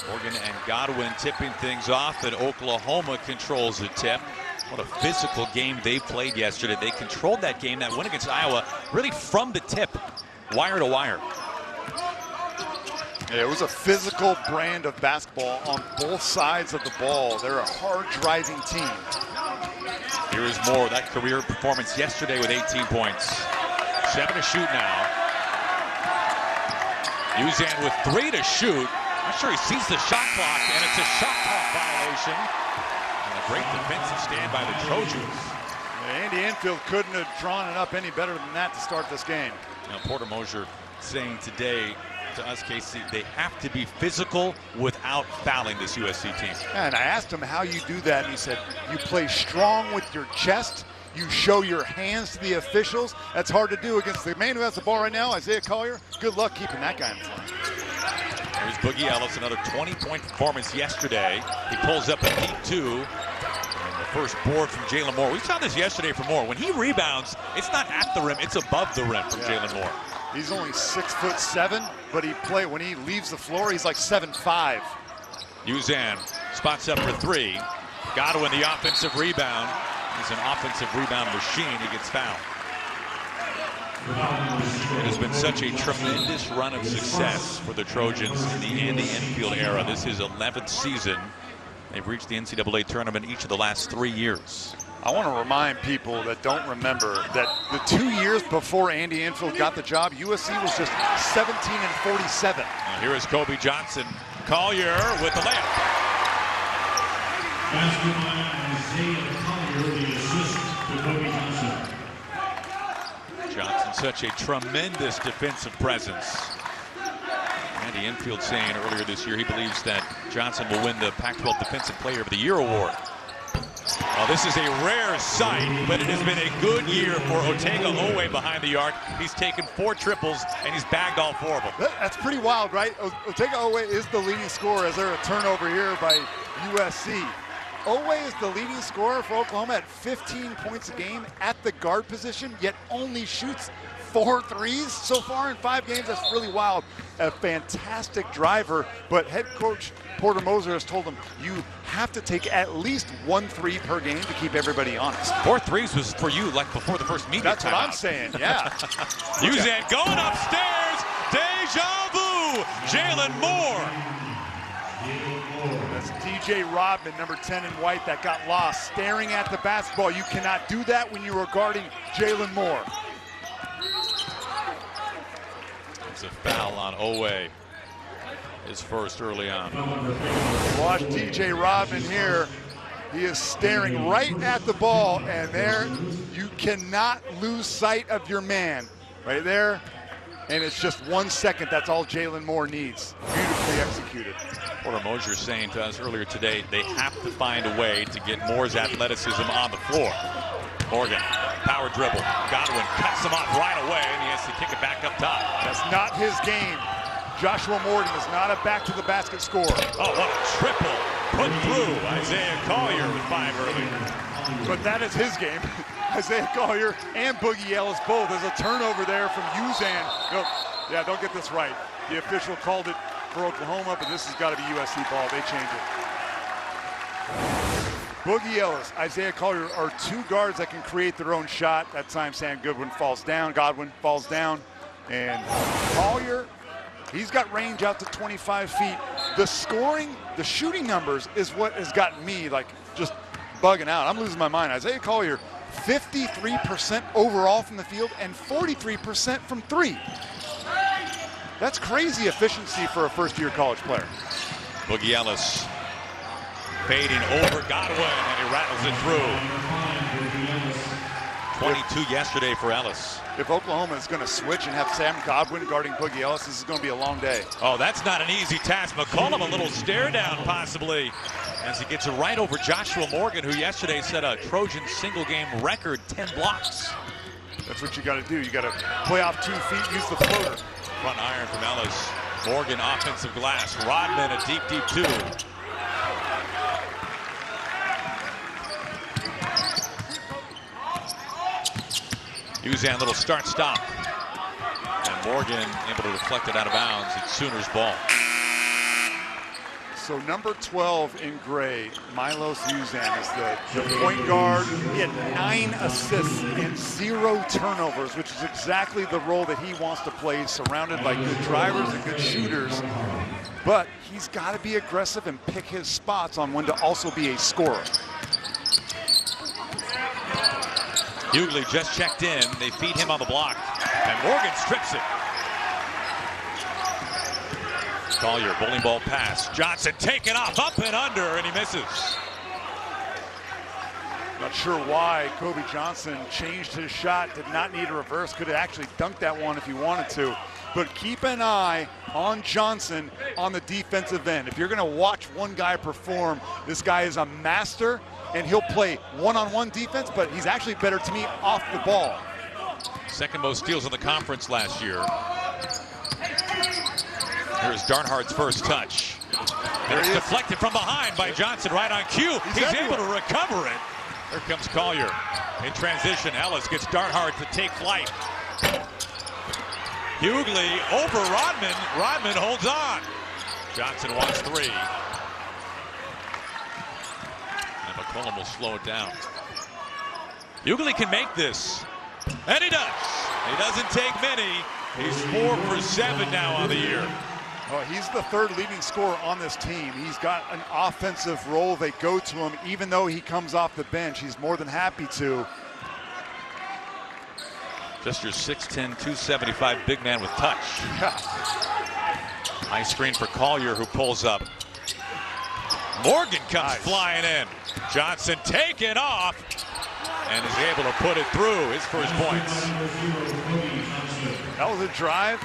Morgan and Godwin tipping things off, and Oklahoma controls the tip. What a physical game they played yesterday. They controlled that game, that win against Iowa, really from the tip, wire to wire. Yeah, it was a physical brand of basketball on both sides of the ball. They're a hard-driving team. Here is Moore, that career performance yesterday with 18 points. 7 to shoot now. Uzan with 3 to shoot. Not sure he sees the shot clock, and it's a shot clock violation. And a great defensive stand by the Trojans. Andy Enfield couldn't have drawn it up any better than that to start this game. Now, Porter Moser saying today to us, Casey, they have to be physical without fouling this USC team. And I asked him how you do that, and he said, you play strong with your chest, you show your hands to the officials. That's hard to do against the man who has the ball right now, Isaiah Collier. Good luck keeping that guy in front. There's Boogie Ellis, another 20-point performance yesterday. He pulls up a deep 2. And the first board from Jalen Moore. We saw this yesterday from Moore. When he rebounds, it's not at the rim, it's above the rim from Jalen Moore. He's only 6'7", but when he leaves the floor, he's like 7'5". Uzan spots up for 3. Godwin, the offensive rebound. He's an offensive rebound machine. He gets fouled. It has been such a tremendous run of success for the Trojans in the Andy Enfield era. This is 11th season. They've reached the NCAA tournament each of the last 3 years. I want to remind people that don't remember that the 2 years before Andy Enfield got the job, USC was just 17-47. Now here is Kobe Johnson. Collier with the layup. Isaiah Collier, the assist to Kobe Johnson. Johnson, such a tremendous defensive presence. Andy Enfield saying earlier this year he believes that Johnson will win the Pac-12 Defensive Player of the Year award. Well, this is a rare sight, but it has been a good year for Otega Owe behind the arc. He's taken 4 triples, and he's bagged all 4 of them. That's pretty wild, right? Otega Owe is the leading scorer as they're a turnover here by USC. Owe is the leading scorer for Oklahoma at 15 points a game at the guard position, yet only shoots 4 threes so far in 5 games. That's really wild. A fantastic driver, but head coach Porter Moser has told him you have to take at least 1 3 per game to keep everybody honest. 4 threes was for you like before the first media That's what I'm saying, yeah. Uzan going upstairs. Deja vu. Jalen Moore. That's DJ Rodman, number 10 in white, that got lost staring at the basketball. You cannot do that when you are guarding Jalen Moore. It's a foul on Owe. His first early on. Watch DJ Rodman here. He is staring right at the ball, and there you cannot lose sight of your man. Right there, and it's just 1 second. That's all Jalen Moore needs. Beautifully executed. Porter Moser saying to us earlier today they have to find a way to get Moore's athleticism on the floor. Morgan, power dribble. Godwin cuts him off right away, and he has to kick it back up top. That's not his game. Joshua Morgan is not a back-to-the-basket scorer. Oh, what a triple put through. Isaiah Collier with 5 early. But that is his game. Isaiah Collier and Boogie Ellis both. There's a turnover there from Uzan. No, yeah, don't get this right. The official called it for Oklahoma, but this has got to be USC ball. They change it. Boogie Ellis, Isaiah Collier are 2 guards that can create their own shot. That time Sam Godwin falls down, and Collier, he's got range out to 25 feet. The scoring, the shooting numbers is what has gotten me like just bugging out. I'm losing my mind. Isaiah Collier, 53% overall from the field and 43% from 3. That's crazy efficiency for a first-year college player. Boogie Ellis fading over Godwin, and he rattles it through. 22 yesterday for Ellis. If Oklahoma is going to switch and have Sam Godwin guarding Boogie Ellis, this is going to be a long day. Oh, that's not an easy task. McCollum a little stare down possibly as he gets it right over Joshua Morgan, who yesterday set a Trojan single game record, 10 blocks. That's what you got to do. You got to play off 2 feet, use the floater. Front iron from Ellis. Morgan offensive glass. Rodman a deep 2. Uzan little start-stop. And Morgan able to deflect it out of bounds. It's Sooners ball. So number 12 in gray, Milos Uzan, is the point guard. He had 9 assists and 0 turnovers, which is exactly the role that he wants to play, surrounded by good drivers and good shooters. But he's got to be aggressive and pick his spots on when to also be a scorer. Hughley just checked in. They feed him on the block, and Morgan strips it. Collier, bowling ball pass. Johnson taken off, up and under, and he misses. Not sure why Kobe Johnson changed his shot, did not need a reverse, could have actually dunked that one if he wanted to. But keep an eye on Johnson on the defensive end. If you're gonna watch one guy perform, this guy is a master, and he'll play one-on-one defense, but he's actually better to me off the ball. Second most steals in the conference last year. Here's Darnhardt's first touch. There's deflected from behind by Johnson, right on cue. He's able to recover it. Here comes Collier. In transition, Ellis gets Darnhardt to take flight. Hughley over Rodman. Rodman holds on. Johnson wants 3. And McCollum will slow it down. Hughley can make this. And he does. He doesn't take many. He's 4 for 7 now on the year. Well, he's the 3rd leading scorer on this team. He's got an offensive role. They go to him even though he comes off the bench. He's more than happy to. Just your 6'10", 275 big man with touch. Yeah. Nice screen for Collier, who pulls up. Morgan comes flying in. Johnson taken off and is able to put it through. His first points. That was a drive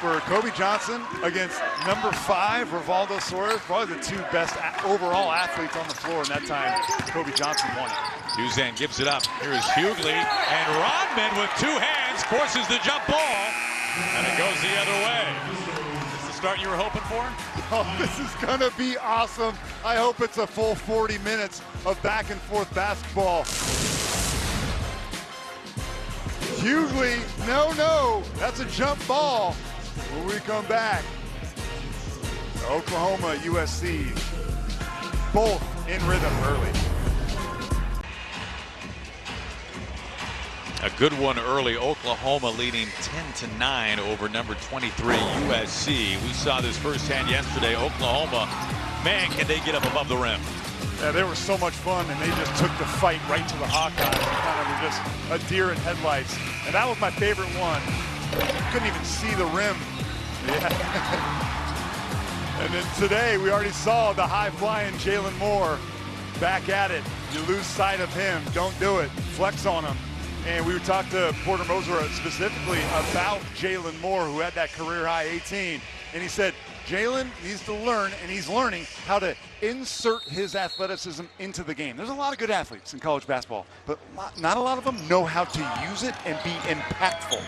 for Kobe Johnson against number 5, Rivaldo Suarez, probably the 2 best overall athletes on the floor, and that time Kobe Johnson won it. Uzan gives it up. Here is Hughley, and Rodman with 2 hands forces the jump ball, and it goes the other way. Is this the start you were hoping for? Oh, this is gonna be awesome. I hope it's a full 40 minutes of back and forth basketball. Hughley, no, that's a jump ball. When we come back, Oklahoma, USC, both in rhythm early. A good one early. Oklahoma leading 10-9 over number 23 USC. We saw this firsthand yesterday. Oklahoma, man, can they get up above the rim. Yeah, they were so much fun, and they just took the fight right to the Hawkeyes. Kind of were just a deer in headlights. And that was my favorite one. Couldn't even see the rim. Yeah. And then today, we already saw the high-flying Jalen Moore back at it. You lose sight of him. Don't do it. Flex on him. And we talked to Porter Moser specifically about Jalen Moore, who had that career-high 18. And he said, Jalen needs to learn, and he's learning how to insert his athleticism into the game. There's a lot of good athletes in college basketball, but not a lot of them know how to use it and be impactful.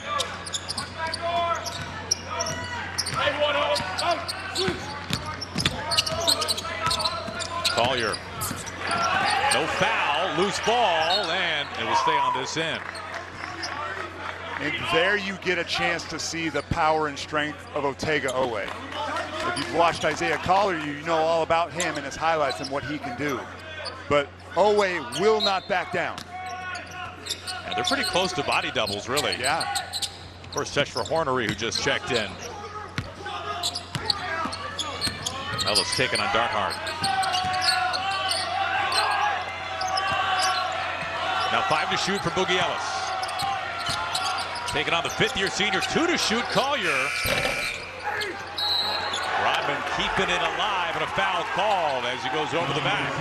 Collier, no foul, loose ball, and it will stay on this end. And there you get a chance to see the power and strength of Otega Owe. If you've watched Isaiah Collier, you know all about him and his highlights and what he can do. But Owe will not back down. Yeah, they're pretty close to body doubles, really. Yeah. First touch for Hornery, who just checked in. Ellis taken on Darnhardt. Now 5 to shoot for Boogie Ellis. Taking on the 5th-year senior, 2 to shoot, Collier. Rodman keeping it alive, and a foul called as he goes over the back.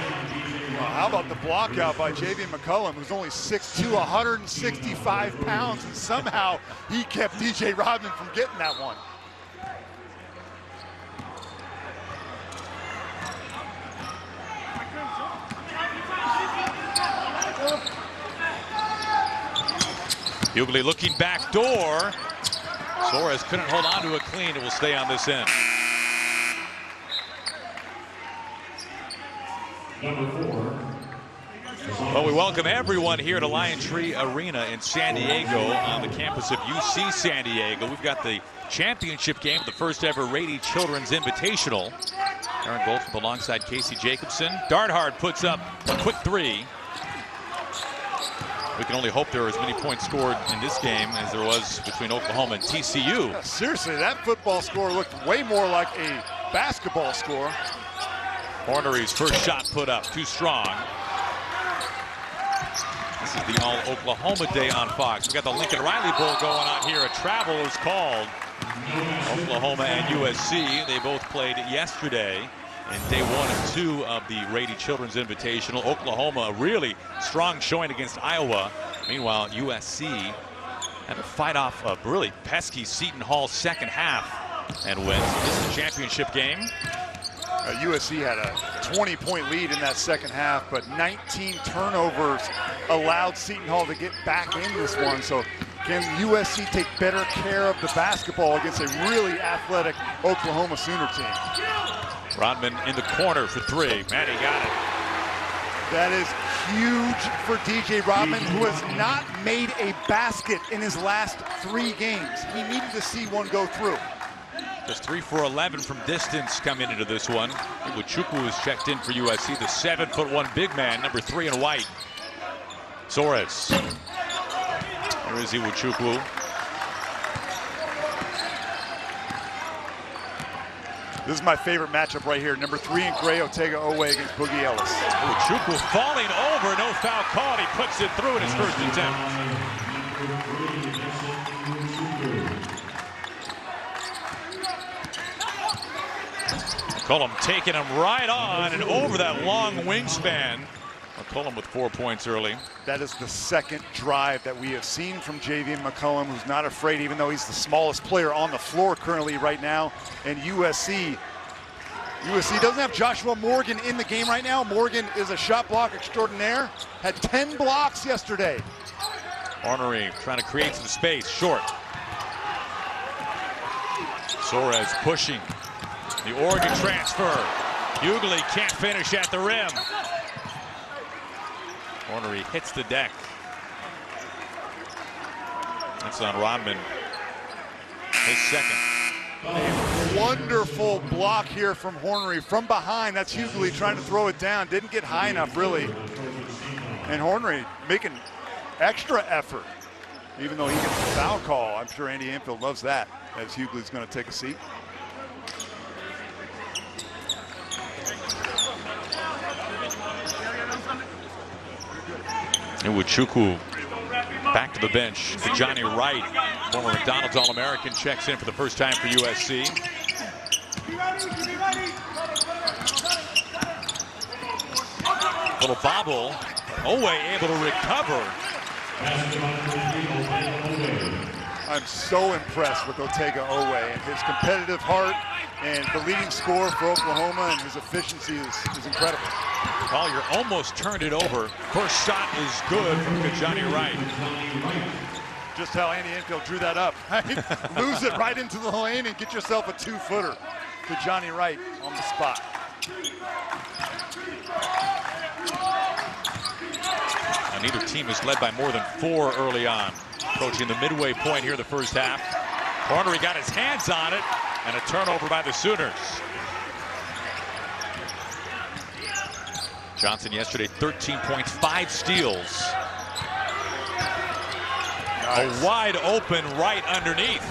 Well, how about the block out by Javian McCollum, who's only 6'2", 165 pounds, and somehow he kept DJ Rodman from getting that one. Hughley looking back door. Suarez couldn't hold on to it clean. It will stay on this end. Well, we welcome everyone here to Lion Tree Arena in San Diego on the campus of UC San Diego. We've got the championship game of the first ever Rady Children's Invitational. Aaron Goldsmith alongside Casey Jacobson. Darthard puts up a quick three. We can only hope there are as many points scored in this game as there was between Oklahoma and TCU. Yeah, seriously, that football score looked way more like a basketball score. Hornery's first shot put up, too strong. This is the all-Oklahoma day on Fox. We got the Lincoln Riley Bowl going on here. A travel is called. Oklahoma and USC, they both played yesterday in day 1 and 2 of the Rady Children's Invitational. Oklahoma, a really strong showing against Iowa. Meanwhile, USC had to fight off a really pesky Seton Hall second half and win. This is the championship game. USC had a 20-point lead in that second half, but 19 turnovers allowed Seton Hall to get back in this one. So can USC take better care of the basketball against a really athletic Oklahoma Sooner team? Rodman in the corner for three. Manny got it. That is huge for DJ Rodman, who has not made a basket in his last 3 games. He needed to see one go through. Just 3 for 11 from distance coming into this one. Iwuchukwu is checked in for USC, the 7'1" big man, number 3 in white. Soares. There is Iwuchukwu. This is my favorite matchup right here. Number 3 in gray, Otega Owe against Boogie Ellis. Iwuchukwu falling over, no foul called. He puts it through in his first attempt. McCollum taking him right on and over that long wingspan. McCollum with 4 points early. That is the second drive that we have seen from Javian McCollum, who's not afraid, even though he's the smallest player on the floor currently right now. And USC doesn't have Joshua Morgan in the game right now. Morgan is a shot block extraordinaire. Had 10 blocks yesterday. Ornery trying to create some space, short. Soares pushing. The Oregon transfer. Hughley can't finish at the rim. Ornery hits the deck. That's on Rodman. His second. A wonderful block here from Hornery from behind. That's Hughley trying to throw it down. Didn't get high enough, really. And Hornery making extra effort, even though he gets the foul call. I'm sure Andy Enfield loves that, as Hughley's going to take a seat. Iwuchukwu back to the bench. Johnny Wright, former McDonald's All-American, checks in for the first time for USC. Little bobble. Owe able to recover. I'm so impressed with Otega Owe and his competitive heart, and the leading scorer for Oklahoma, and his efficiency is incredible. Collier almost turned it over. First shot is good from Johnny Wright. Just how Andy Enfield drew that up. Lose it right into the lane and get yourself a 2-footer to Johnny Wright on the spot. Now, neither team is led by more than 4 early on. Approaching the midway point here the first half. Hornery got his hands on it, and a turnover by the Sooners. Johnson yesterday, 13 points, 5 steals. Nice. A wide open right underneath.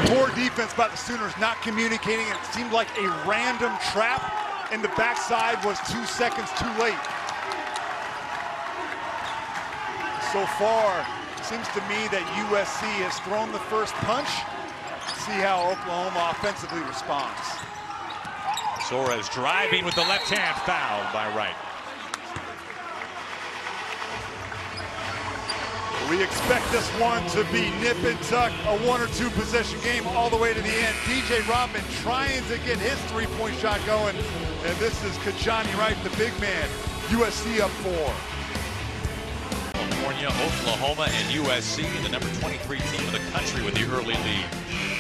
Poor defense by the Sooners, not communicating. It seemed like a random trap, and the backside was 2 seconds too late. So far, it seems to me that USC has thrown the first punch. See how Oklahoma offensively responds. Soares driving with the left hand, fouled by Wright. We expect this one to be nip and tuck, a 1 or 2 possession game all the way to the end. DJ Rodman trying to get his 3-point shot going, and this is Kajani Wright, the big man. USC up 4. California, Oklahoma, and USC, the number 23 team in the country with the early lead.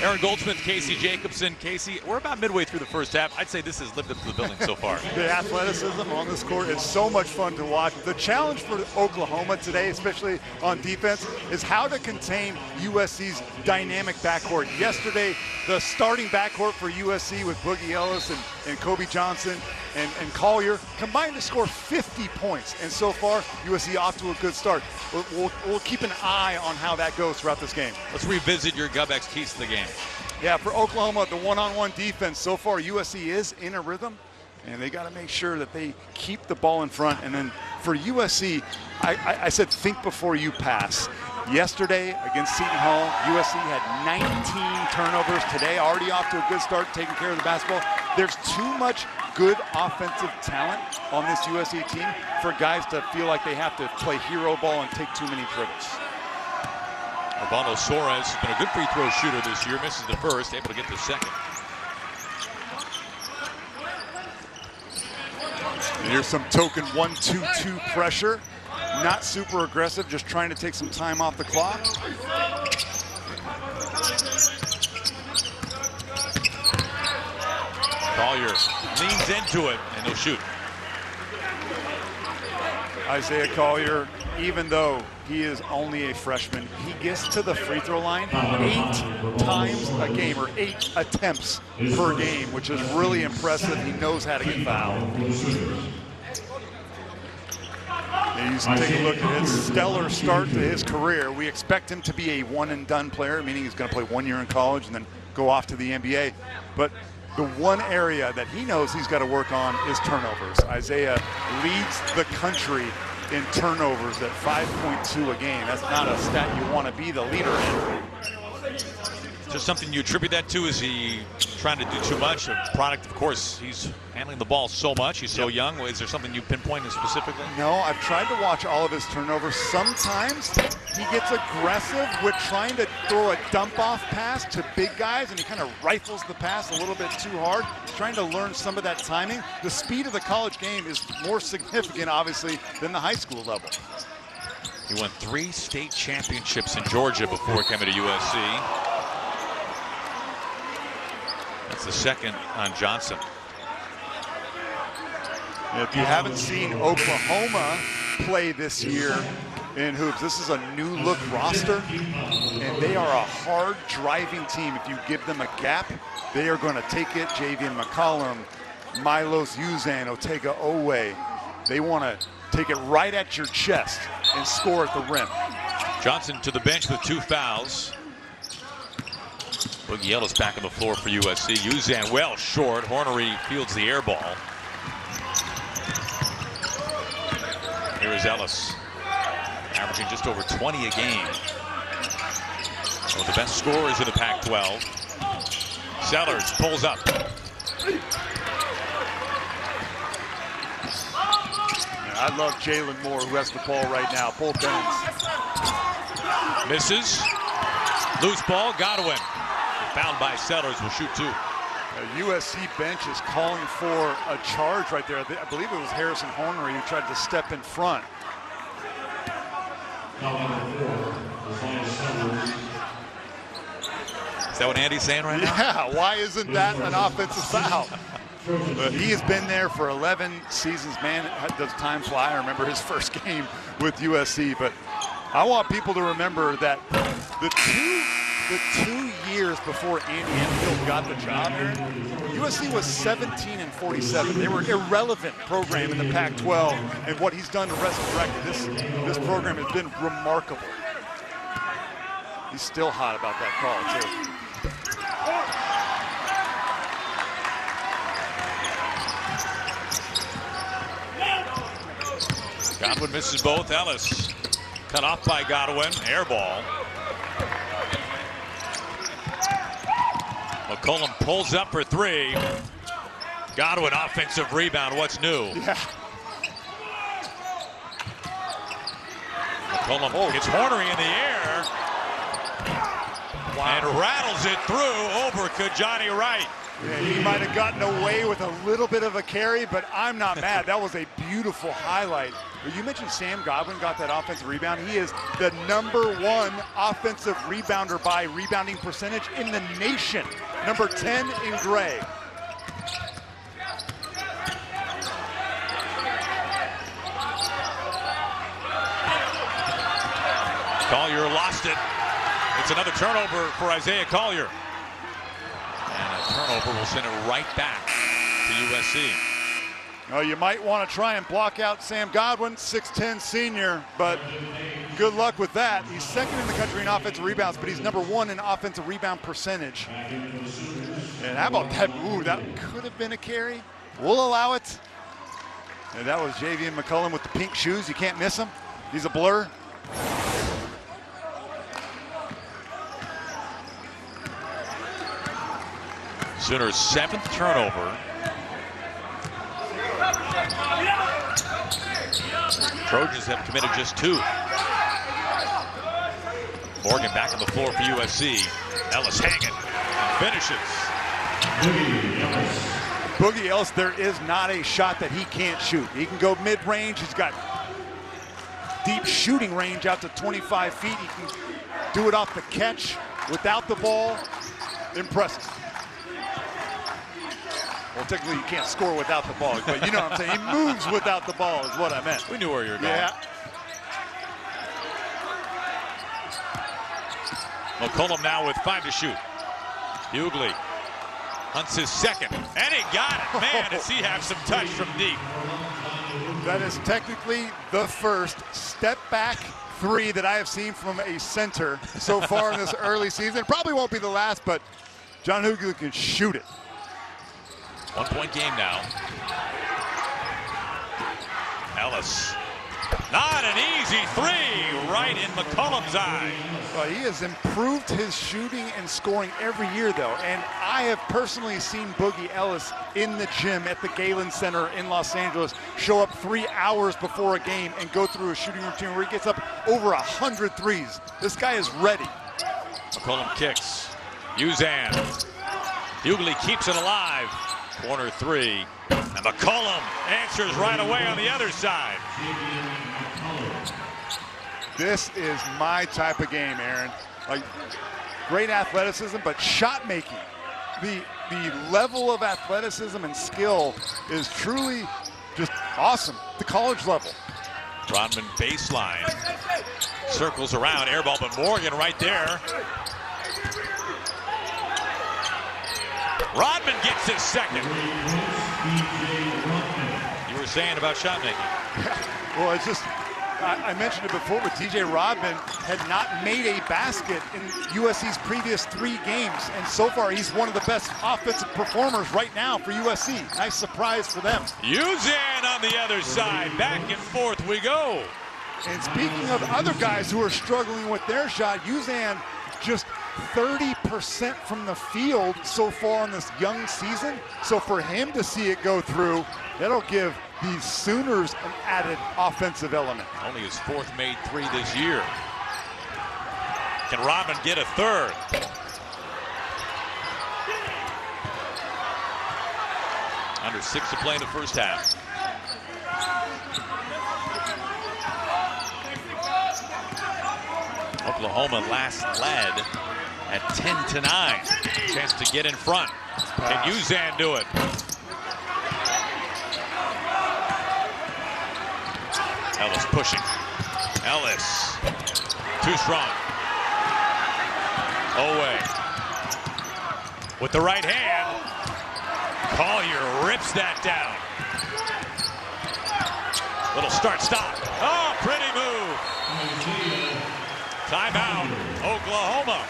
Aaron Goldsmith, Casey Jacobson. Casey, we're about midway through the first half. I'd say this has lived up to the building so far. The athleticism on this court is so much fun to watch. The challenge for Oklahoma today, especially on defense, is how to contain USC's dynamic backcourt. Yesterday, the starting backcourt for USC with Boogie Ellis and Kobe Johnson and Collier combined to score 50 points. And so far, USC off to a good start. We'll keep an eye on how that goes throughout this game. Let's revisit your GovX keys to the game. Yeah, for Oklahoma, the one-on-one defense, so far USC is in a rhythm, and they got to make sure that they keep the ball in front. And then for USC, I said think before you pass. Yesterday against Seton Hall, USC had 19 turnovers. Today, already off to a good start, taking care of the basketball. There's too much good offensive talent on this USC team for guys to feel like they have to play hero ball and take too many dribbles. Urbano Soares has been a good free throw shooter this year. Misses the first, able to get the second. And here's some token 1-2-2 pressure. Not super aggressive, just trying to take some time off the clock. Collier leans into it, and he'll shoot. Isaiah Collier, even though he is only a freshman, he gets to the free throw line 8 times a game, or 8 attempts per game, which is really impressive. He knows how to get fouled. And you take a look at his stellar start to his career. We expect him to be a one-and-done player, meaning he's going to play 1 year in college and then go off to the NBA. But the one area that he knows he's got to work on is turnovers. Isaiah leads the country in turnovers at 5.2 a game. That's not a stat you want to be the leader in. Is there something you attribute that to? Is he trying to do too much? A product, of course, he's handling the ball so much. He's so young. Is there something you pinpointed specifically? No, I've tried to watch all of his turnovers. Sometimes he gets aggressive with trying to throw a dump-off pass to big guys, and he kind of rifles the pass a little bit too hard, trying to learn some of that timing. The speed of the college game is more significant, obviously, than the high school level. He won 3 state championships in Georgia before coming to USC. That's the second on Johnson. If you haven't seen Oklahoma play this year in hoops, this is a new look roster, and they are a hard driving team. If you give them a gap, they are going to take it. Javian McCollum, Milos Uzan, Otega Owe, they want to take it right at your chest and score at the rim. Johnson to the bench with 2 fouls. Boogie Ellis back on the floor for USC. Uzan well short. Hornery fields the air ball. Here is Ellis, averaging just over 20 a game. One of the best scorers in the Pac-12. Sellers pulls up. I love Jalen Moore, who has the ball right now. Both ends. Misses. Loose ball. Godwin. Fouled by Sellers. Will shoot 2. The USC bench is calling for a charge right there. I believe it was Harrison Hornery who tried to step in front. Is that what Andy's saying right now? Yeah, why isn't that an offensive foul? But he has been there for 11 seasons. Man, does time fly. I remember his first game with USC. But I want people to remember that the two years before Andy Enfield got the job here, USC was 17-47. They were an irrelevant program in the Pac-12, and what he's done to resurrect this program has been remarkable. He's still hot about that call, too. Godwin misses both. Ellis cut off by Godwin. Air ball. McCollum pulls up for 3. Godwin offensive rebound. What's new? Yeah. McCollum gets Hornery in the air. Wow. And rattles it through over Kajani Wright. Yeah, he might have gotten away with a little bit of a carry, but I'm not mad. That was a beautiful highlight You mentioned Sam Godwin got that offensive rebound. He is the #1 offensive rebounder by rebounding percentage in the nation. Number 10 in gray. Collier lost it. It's another turnover for Isaiah Collier. And a turnover will send it right back to USC. Well, you might want to try and block out Sam Godwin, 6'10 senior, but good luck with that. He's second in the country in offensive rebounds, but he's #1 in offensive rebound percentage. And how about that? Ooh, that could have been a carry. We'll allow it. And that was Javian McCullum with the pink shoes. You can't miss him. He's a blur. Sooners' 7th turnover. Trojans have committed just 2. Morgan back on the floor for USC. Ellis hanging and finishes. Boogie Ellis, there is not a shot that he can't shoot. He can go mid-range. He's got deep shooting range out to 25 feet. He can do it off the catch without the ball. Impressive. Well, technically you can't score without the ball, but you know what I'm saying. He moves without the ball is what I meant. We knew where you were going. Yeah. McCullum now with 5 to shoot. Hughley hunts his second, and he got it. Man, does he have some touch from deep. That is technically the first step-back 3 that I have seen from a center so far in this early season. Probably won't be the last, but John Hughley can shoot it. 1-point game now. Ellis. Not an easy 3 right in McCullum's eye. Well, he has improved his shooting and scoring every year, though. And I have personally seen Boogie Ellis in the gym at the Galen Center in Los Angeles show up 3 hours before a game and go through a shooting routine where he gets up over 100 threes. This guy is ready. McCullum kicks. Uzan. Hughley keeps it alive. Corner 3. And McCullum answers right away on the other side. This is my type of game, Aaron. Like, great athleticism, but shot making. The level of athleticism and skill is truly just awesome. The college level. Rodman baseline. Circles around, air ball, but Morgan right there. Rodman gets his second. You were saying about shot making. Well, it's just, I mentioned it before, but TJ Rodman had not made a basket in USC's previous 3 games. And so far, he's one of the best offensive performers right now for USC. Nice surprise for them. Uzan on the other side. Back and forth we go. And speaking of other guys who are struggling with their shot, Uzan just 30% from the field so far in this young season. So for him to see it go through, that'll give the Sooners an added offensive element. Only his 4th made 3 this year. Can Rodman get a 3rd? Under 6 to play in the first half. Oklahoma last led at 10-9. Chance to get in front. Can Uzan do it? Ellis pushing. Ellis. Too strong. Away. With the right hand. Collier rips that down. Little start-stop. Oh, pretty move. Timeout, Oklahoma.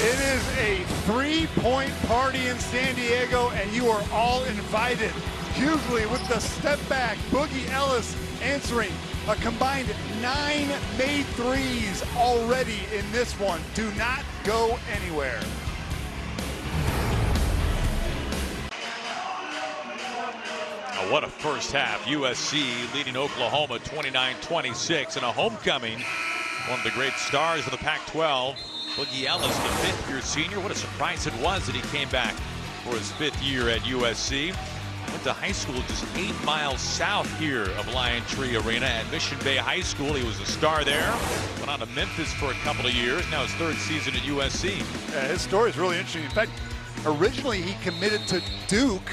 It is a 3-point party in San Diego, and you are all invited. Hughley with the step back. Boogie Ellis answering a combined 9 made threes already in this one. Do not go anywhere. What a first half. USC leading Oklahoma 29-26 in a homecoming. One of the great stars of the Pac-12. Boogie Ellis, the 5th-year senior. What a surprise it was that he came back for his 5th year at USC. Went to high school just 8 miles south here of Lion Tree Arena at Mission Bay High School. He was a star there. Went on to Memphis for a couple of years. Now his 3rd season at USC. Yeah, his story is really interesting. In fact, originally he committed to Duke,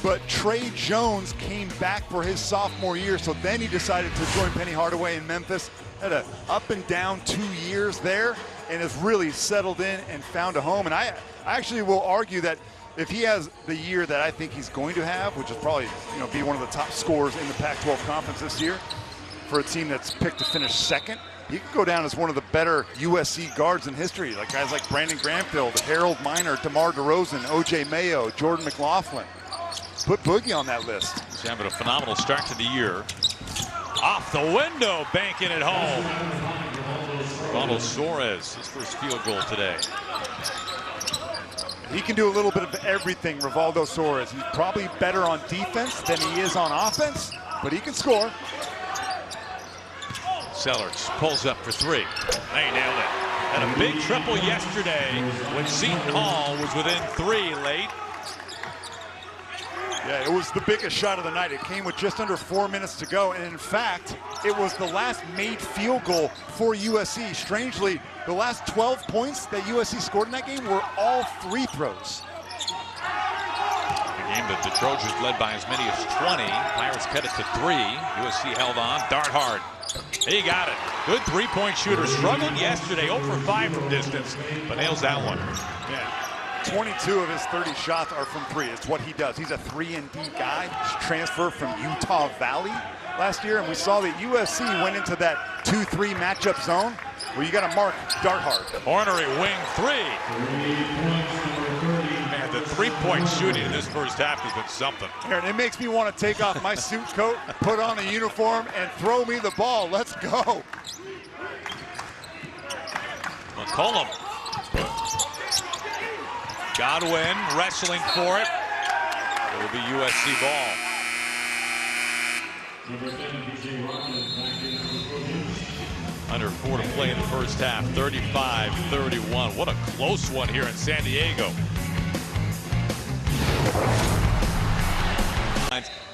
but Trey Jones came back for his sophomore year, so then he decided to join Penny Hardaway in Memphis. Had a up and down 2 years there and has really settled in and found a home. And I actually will argue that if he has the year that I think he's going to have, which is probably be one of the top scorers in the Pac-12 conference this year, for a team that's picked to finish 2nd, he could go down as one of the better USC guards in history, like guys like Brandon Granfield, Harold Miner, DeMar DeRozan, O.J. Mayo, Jordan McLaughlin. Put Boogie on that list. He's having a phenomenal start to the year. Off the window, banking it home. Ronald Suarez, his first field goal today. He can do a little bit of everything, Rivaldo Suarez. He's probably better on defense than he is on offense, but he can score. Sellers pulls up for 3. They nailed it. Had a big triple yesterday when Seton Hall was within 3 late. Yeah, it was the biggest shot of the night. It came with just under 4 minutes to go, and in fact, it was the last made field goal for USC. Strangely, the last 12 points that USC scored in that game were all free throws. A game that the Trojans led by as many as 20. Pirates cut it to 3. USC held on. Dart hard. He got it. Good 3-point shooter. Struggled yesterday, 0 for 5 from distance, but nails that one. Yeah. 22 of his 30 shots are from 3. It's what he does. He's a 3-and-D guy. He's transferred from Utah Valley last year, and we saw that USC went into that 2-3 matchup zone where you got to mark dart hard. Ornery wing 3. Man, the 3-point shooting in this first half has been something. Aaron, it makes me want to take off my suit coat, put on a uniform, and throw me the ball. Let's go. McCollum. Godwin wrestling for it. It will be USC ball. Under 4 to play in the first half, 35-31. What a close one here in San Diego.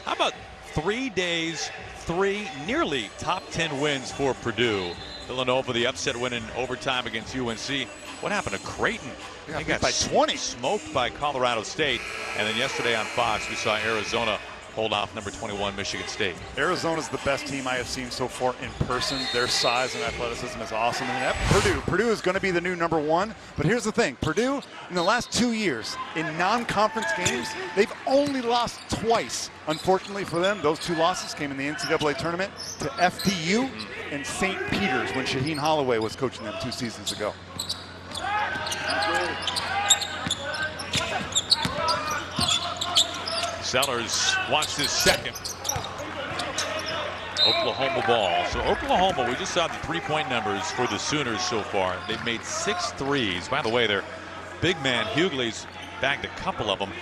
How about 3 days, 3 nearly top 10 wins for Purdue? Villanova, the upset win in overtime against UNC. What happened to Creighton? Yeah, they got by 20. Smoked by Colorado State. And then yesterday on Fox, we saw Arizona hold off number 21 Michigan State. Arizona's the best team I have seen so far in person. Their size and athleticism is awesome. And that Purdue is going to be the new number 1. But here's the thing. Purdue, in the last 2 years, in non-conference games, they've only lost twice. Unfortunately for them, those 2 losses came in the NCAA tournament to FDU and St. Peter's when Shaheen Holloway was coaching them 2 seasons ago. Sellers wants his 2nd. Oklahoma ball. So Oklahoma, we just saw the 3-point numbers for the Sooners so far. They've made 6 threes. By the way, their big man Hughley's bagged a couple of them.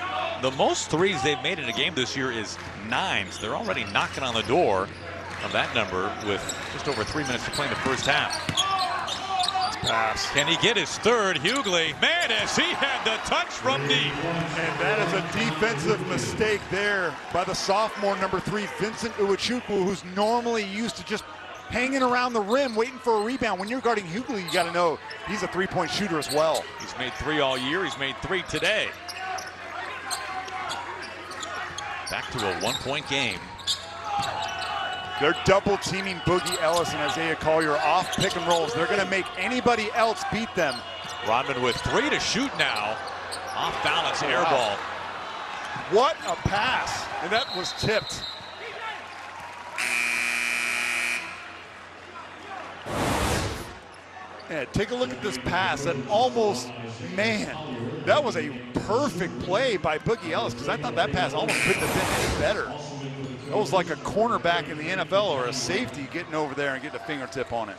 The most threes they've made in a game this year is 9. So they're already knocking on the door of that number with just over 3 minutes to play in the first half. Pass. Can he get his 3rd? Hughley, man, as he had the touch from deep. And that is a defensive mistake there by the sophomore number 3, Vincent Uwachukwu, who's normally used to just hanging around the rim waiting for a rebound. When you're guarding Hughley, you got to know he's a 3-point shooter as well. He's made 3 all year. He's made 3 today. Back to a 1-point game. They're double teaming Boogie Ellis and Isaiah Collier off pick and rolls. They're going to make anybody else beat them. Rodman with 3 to shoot now. Off balance air ball. What a pass. And that was tipped. Yeah, take a look at this pass. That almost, man, that was a perfect play by Boogie Ellis, because I thought that pass almost couldn't have been any better. That was like a cornerback in the NFL or a safety getting over there and getting a fingertip on it.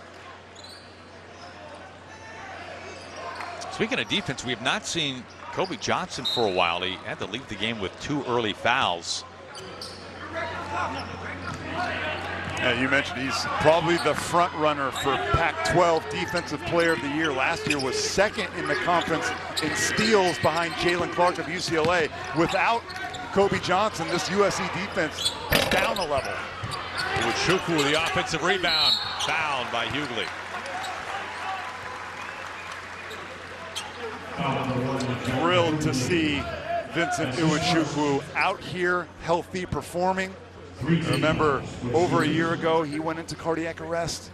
Speaking of defense, we have not seen Kobe Johnson for a while. He had to leave the game with 2 early fouls. Yeah, you mentioned he's probably the front runner for Pac-12 Defensive Player of the Year. Last year was 2nd in the conference in steals behind Jalen Clark of UCLA. Without Kobe Johnson, this USC defense is down a level. Uwachukwu, the offensive rebound, fouled by Hughley. Thrilled to see Vincent Uwachukwu out here, healthy, performing. Remember, over a year ago, he went into cardiac arrest,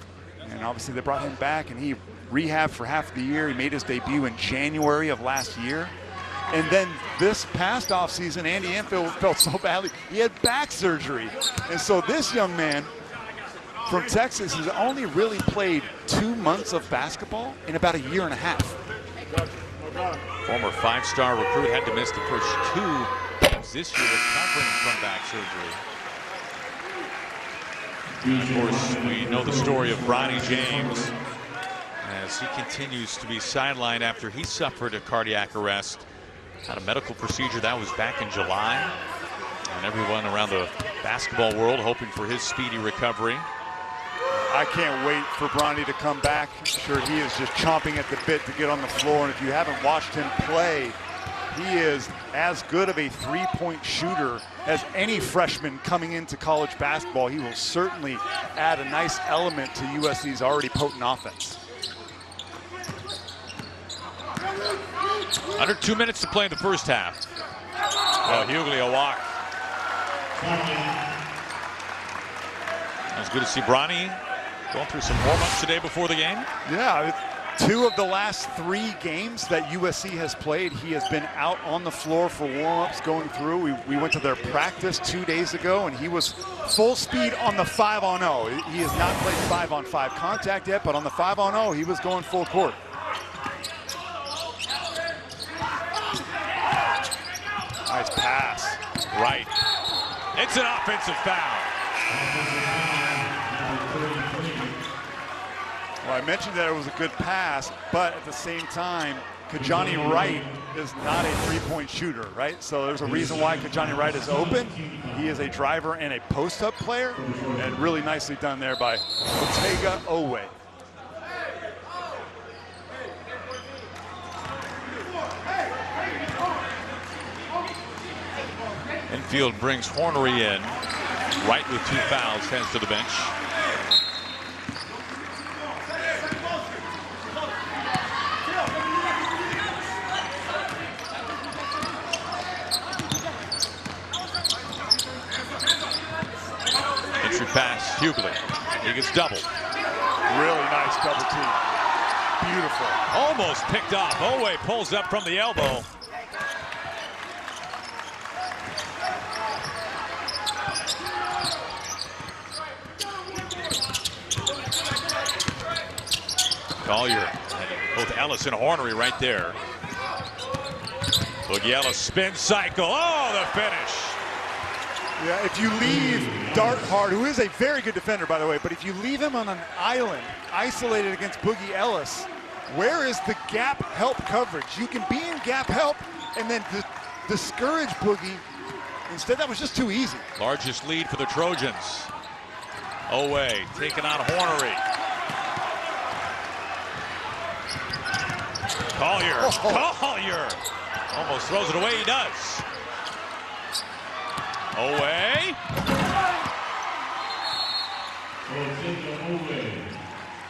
and obviously they brought him back, and he rehabbed for half the year. He made his debut in January of last year. And then this past offseason, Andy Enfield felt so badly, he had back surgery. And so this young man from Texas has only really played 2 months of basketball in about a year and a half. Former 5-star recruit had to miss the first 2 games this year recovering from back surgery. And of course, we know the story of Bronny James as he continues to be sidelined after he suffered a cardiac arrest. Had a medical procedure that was back in July. And everyone around the basketball world hoping for his speedy recovery. I can't wait for Bronny to come back. I'm sure he is just chomping at the bit to get on the floor. And if you haven't watched him play, he is as good of a three-point shooter as any freshman coming into college basketball. He will certainly add a nice element to USC's already potent offense. Under 2 minutes to play in the first half. Oh, Hughley a walk. It's good to see Bronny going through some warm-ups today before the game. Yeah, 2 of the last 3 games that USC has played, he has been out on the floor for warm-ups going through. We went to their practice 2 days ago, and he was full speed on the 5-on-0. He has not played 5-on-5 contact yet, but on the 5-on-0, he was going full court. Nice pass. Right. It's an offensive foul. Well, I mentioned that it was a good pass, but at the same time, Kajani Wright is not a three-point shooter, right? So there's a reason why Kajani Wright is open. He is a driver and a post-up player, and really nicely done there by Otega Owe. Enfield brings Hornery in. Wright with 2 fouls, heads to the bench. Entry pass, Hughley. He gets doubled. Really nice double team. Beautiful. Almost picked off. Owe pulls up from the elbow. Collier, both Ellis and Hornery right there. Boogie Ellis spin cycle. Oh, the finish. Yeah, if you leave Dart Hard, who is a very good defender, by the way, but if you leave him on an island, isolated against Boogie Ellis, where is the gap help coverage? You can be in gap help and then discourage Boogie. Instead, that was just too easy. Largest lead for the Trojans. Owe taking on Hornery. Collier almost throws it away. He does. Owe.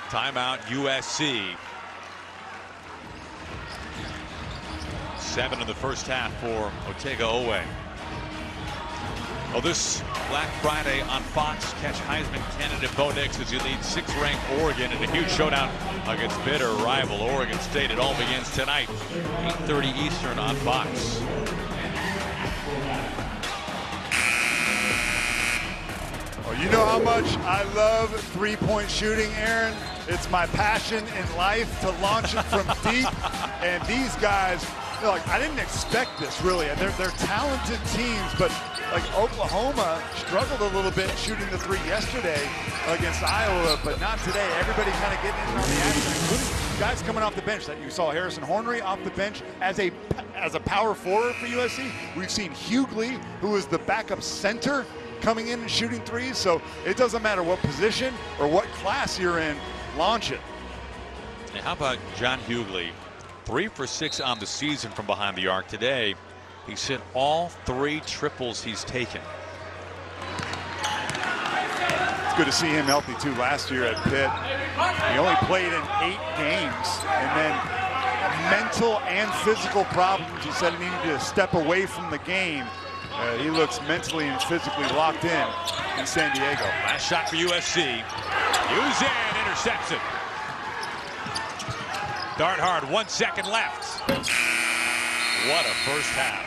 Timeout USC. 7 in the first half for Otega Owe. Well, this Black Friday on Fox, catch Heisman candidate Bo Nix as he leads 6th-ranked Oregon in a huge showdown against bitter rival Oregon State. It all begins tonight, 8:30 Eastern on Fox. Well, you know how much I love three-point shooting, Aaron. It's my passion in life to launch it from deep. And these guys, you know, like, I didn't expect this, really. They're talented teams, but like Oklahoma struggled a little bit shooting the 3 yesterday against Iowa, but not today. Everybody kind of getting in on the action, including guys coming off the bench. That you saw Harrison Hornery off the bench as a power forward for USC. We've seen Hughley, who is the backup center, coming in and shooting threes. So it doesn't matter what position or what class you're in, launch it. And how about John Hughley? 3 for 6 on the season from behind the arc today. He's hit all 3 triples he's taken. It's good to see him healthy too. Last year at Pitt, he only played in 8 games, and then mental and physical problems. He said he needed to step away from the game. He looks mentally and physically locked in San Diego. Last shot for USC. Uzan intercepts it. Dart hard, 1 second left. What a first half.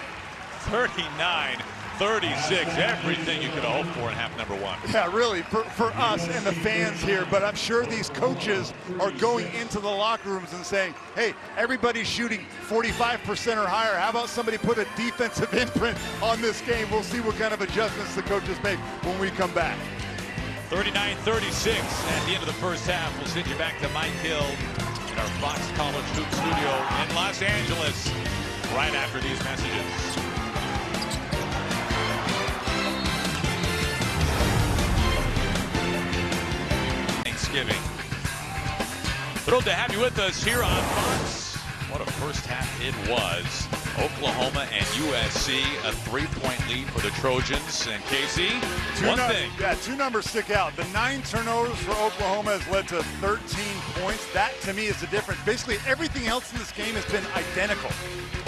39-36, everything you could have hoped for in half number 1. Yeah, really, for us and the fans here, but I'm sure these coaches are going into the locker rooms and saying, hey, everybody's shooting 45% or higher. How about somebody put a defensive imprint on this game? We'll see what kind of adjustments the coaches make when we come back. 39-36 at the end of the first half. We'll send you back to Mike Hill in our Fox College Hoop studio in Los Angeles right after these messages. Thanksgiving. Thrilled to have you with us here on Fox. What a first half it was. Oklahoma and USC, a 3-point lead for the Trojans. And Casey, two numbers stick out. The 9 turnovers for Oklahoma has led to 13 points. That, to me, is the difference. Basically, everything else in this game has been identical.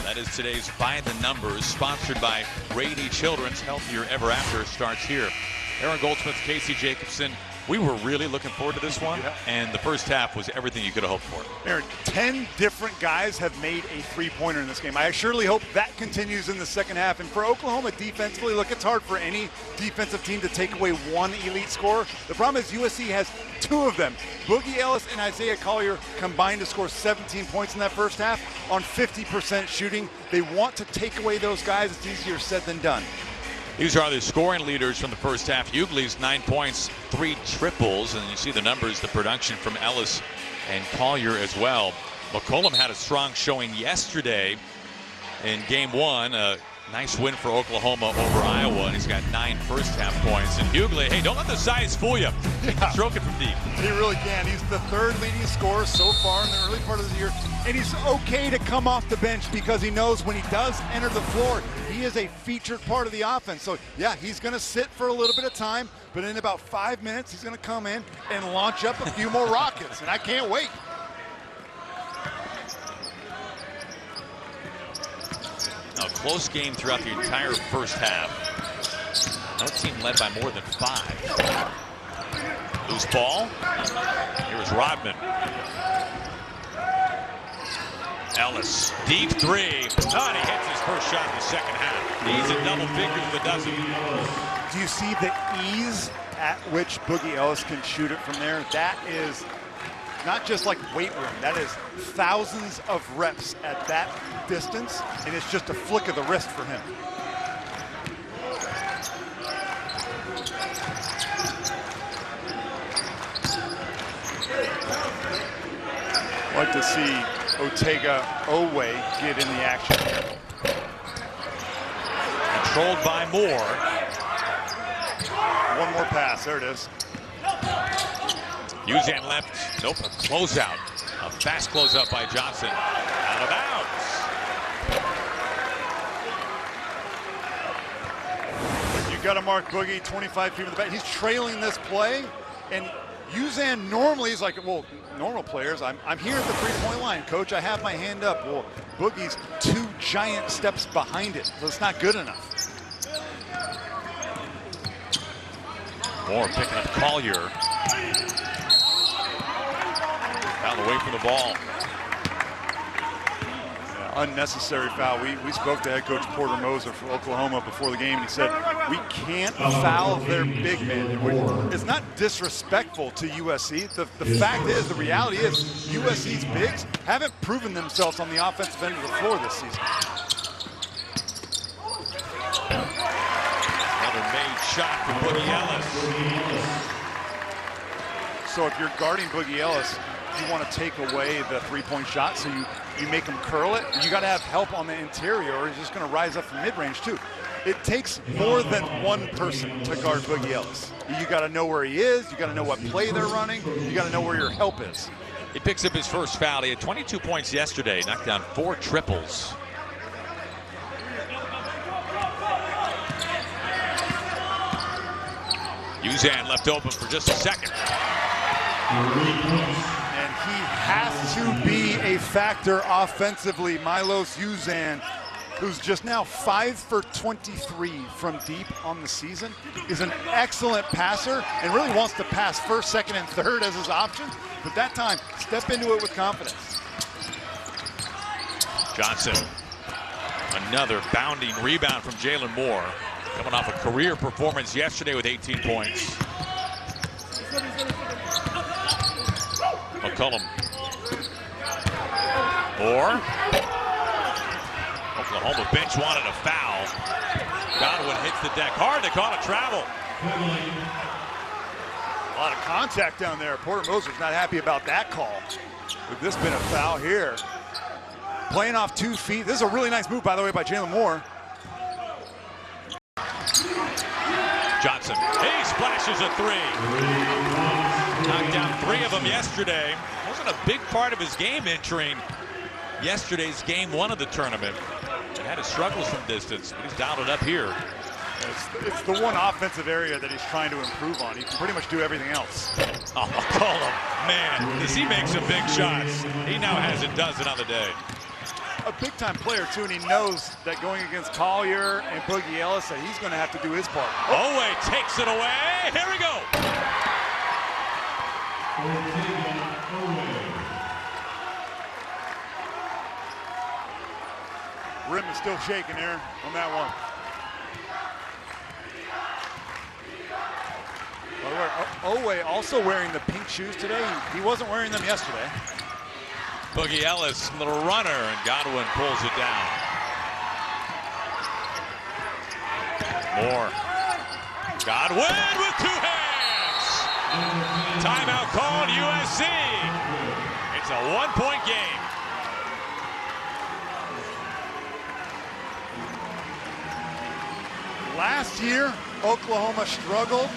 That is today's By the Numbers, sponsored by Rady Children's. Healthier Ever After starts here. Aaron Goldsmith, Casey Jacobson. We were really looking forward to this one, and the first half was everything you could have hoped for. Aaron, 10 different guys have made a 3-pointer in this game. I surely hope that continues in the second half. And for Oklahoma defensively, look, it's hard for any defensive team to take away 1 elite scorer. The problem is USC has 2 of them. Boogie Ellis and Isaiah Collier combined to score 17 points in that first half on 50% shooting. They want to take away those guys. It's easier said than done. These are the scoring leaders from the first half. Hughley's 9 points, 3 triples, and you see the numbers, the production from Ellis and Collier as well. McCollum had a strong showing yesterday in game 1. A nice win for Oklahoma over Iowa, and he's got 9 first half points. And Hughley, hey, don't let the size fool you. He can stroke it from deep. He really can. He's the 3rd leading scorer so far in the early part of the year. And he's okay to come off the bench because he knows when he does enter the floor, he is a featured part of the offense. So, yeah, he's going to sit for a little bit of time, but in about 5 minutes, he's going to come in and launch up a few more rockets, and I can't wait. A close game throughout the entire first half. No team led by more than 5. Loose ball. Here is Rodman. Ellis, deep 3. Oh, and he hits his first shot in the second half. He's at double figures with a dozen. Do you see the ease at which Boogie Ellis can shoot it from there? That is not just like weight room. That is thousands of reps at that distance, and it's just a flick of the wrist for him. I'd like to see Otega Owe get in the action here. Controlled by Moore. One more pass, there it is. Uzan left, nope, a closeout. A fast closeout by Johnson. Out of bounds. You got to mark Boogie 25 feet from the back. He's trailing this play, and Uzan normally is like, well, normal players, I'm here at the 3-point line, coach. I have my hand up. Well, Boogie's 2 giant steps behind it, so it's not good enough. Moore picking up Collier. Foul away from the ball. Yeah, unnecessary foul. We spoke to head coach Porter Moser for Oklahoma before the game, and he said, we can't foul their big man. It's not disrespectful to USC. The fact is, the reality is, USC's bigs haven't proven themselves on the offensive end of the floor this season. Another made shot for Boogie Ellis. So if you're guarding Boogie Ellis, you want to take away the 3-point shot, so you make him curl it. You got to have help on the interior, or he's just going to rise up from mid-range too. It takes more than one person to guard Boogie Ellis. You got to know where he is. You got to know what play they're running. You got to know where your help is. He picks up his first foul. He had 22 points yesterday, knocked down 4 triples. Uzan left open for just a second. And he has to be a factor offensively. Milos Uzan, who's just now 5 for 23 from deep on the season, is an excellent passer and really wants to pass first, second, and third as his option. But that time, step into it with confidence. Johnson, another bounding rebound from Jalen Moore, coming off a career performance yesterday with 18 points. McCollum. Moore. Oklahoma bench wanted a foul. Godwin hits the deck hard. They call it travel. A lot of contact down there. Porter Moser's not happy about that call. Would this been a foul here? Playing off 2 feet. This is a really nice move, by the way, by Jalen Moore. Johnson. He splashes a 3. Knocked down 3 of them yesterday. Wasn't a big part of his game entering yesterday's game 1 of the tournament. He had his struggles from distance, but he's dialed it up here. It's the one offensive area that he's trying to improve on. He can pretty much do everything else. Oh, McCollum, man, does he make some big shots? He now has a dozen on the day. A big-time player, too, and he knows that going against Collier and Boogie Ellis that he's going to have to do his part. Owe takes it away. Here we go. Rim is still shaking there on that one. By the way, Owe also wearing the pink shoes today. He wasn't wearing them yesterday. Boogie Ellis, little runner, and Godwin pulls it down. Moore. Godwin with 2 hands. Timeout called USC. It's a 1-point game. Last year, Oklahoma struggled.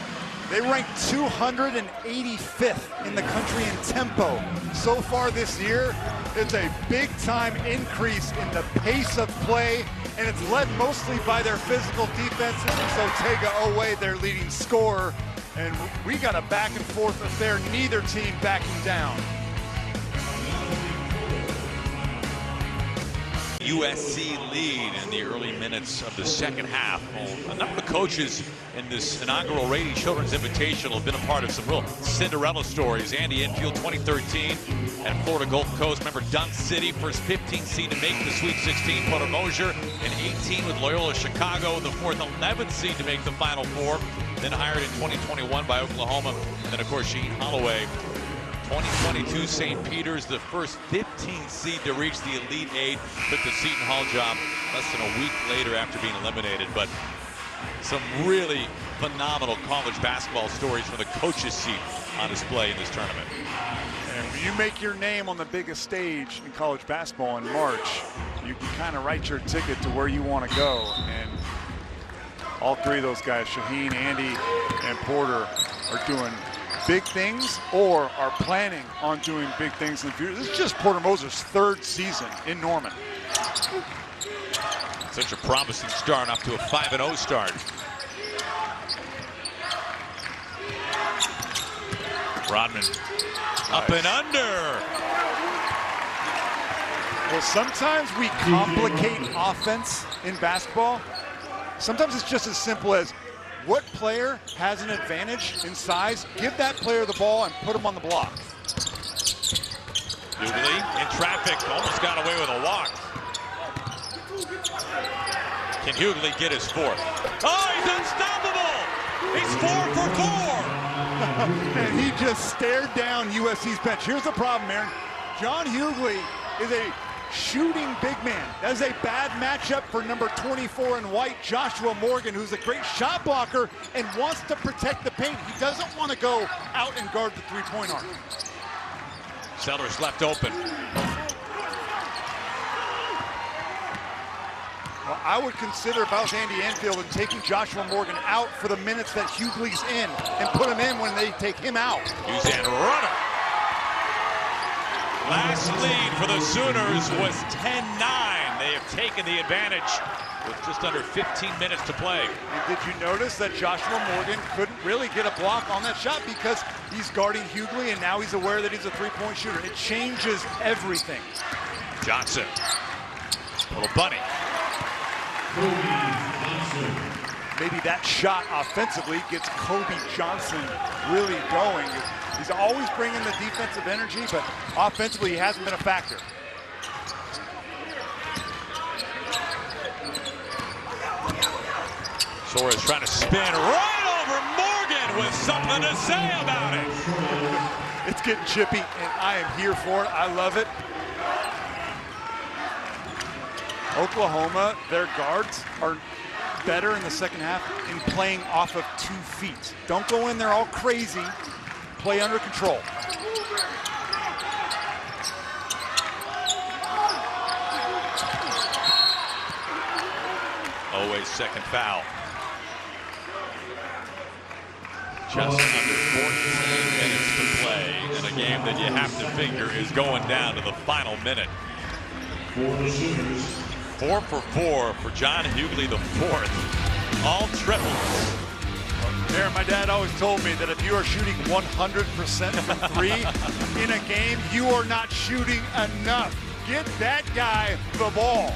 They ranked 285th in the country in tempo. So far this year, it's a big-time increase in the pace of play, and it's led mostly by their physical defenses. And so Tega Owe, their leading scorer, and we got a back and forth affair, neither team backing down. USC lead in the early minutes of the second half. Well, a number of coaches in this inaugural Rady Children's Invitational have been a part of some real Cinderella stories. Andy Enfield, 2013 at Florida Gulf Coast. Remember Dunk City, first 15 seed to make the Sweet 16. Porter Moser in 18 with Loyola Chicago, the fourth 11th seed to make the Final Four. Then hired in 2021 by Oklahoma. And then, of course, Shaheen Holloway. 2022 St. Peter's, the first 15 seed to reach the Elite 8, took the Seton Hall job less than a week later after being eliminated. But some really phenomenal college basketball stories from the coach's seat on display in this tournament. And when you make your name on the biggest stage in college basketball in March, you can kind of write your ticket to where you want to go. And all 3 of those guys, Shaheen, Andy, and Porter, are doing big things or are planning on doing big things in the future. This is just Porter Moser's 3rd season in Norman. Such a promising start, off to a 5-0 start. Rodman up and under. Well, sometimes we complicate offense in basketball. Sometimes it's just as simple as what player has an advantage in size, give that player the ball and put him on the block. Hughley in traffic, almost got away with a walk. Can Hughley get his 4th? Oh, he's unstoppable! He's 4 for 4! And he just stared down USC's bench. Here's the problem, Aaron. John Hughley is a shooting big man. That is a bad matchup for number 24 in white, Joshua Morgan, who's a great shot blocker and wants to protect the paint. He doesn't want to go out and guard the 3-point arc. Sellers left open. Well, I would consider if I was Andy Enfield and taking Joshua Morgan out for the minutes that Hughley's in and put him in when they take him out. Uzan runner. Last lead for the Sooners was 10-9. They have taken the advantage with just under 15 minutes to play. And did you notice that Joshua Morgan couldn't really get a block on that shot because he's guarding Hughley, and now he's aware that he's a three-point shooter. It changes everything. Johnson, little bunny. Maybe that shot offensively gets Kobe Johnson really going. He's always bringing the defensive energy, but offensively he hasn't been a factor. Soares trying to spin right over Morgan with something to say about it. It's getting chippy, and I am here for it. I love it. Oklahoma, their guards are better in the second half in playing off of 2 feet. Don't go in there all crazy. Play under control. Always second foul. Just under 14 minutes to play in a game that you have to figure is going down to the final minute. 4 for 4 for John Hughley the fourth. All triples. Aaron, my dad always told me that if you are shooting 100% from 3 in a game, you are not shooting enough. Get that guy the ball.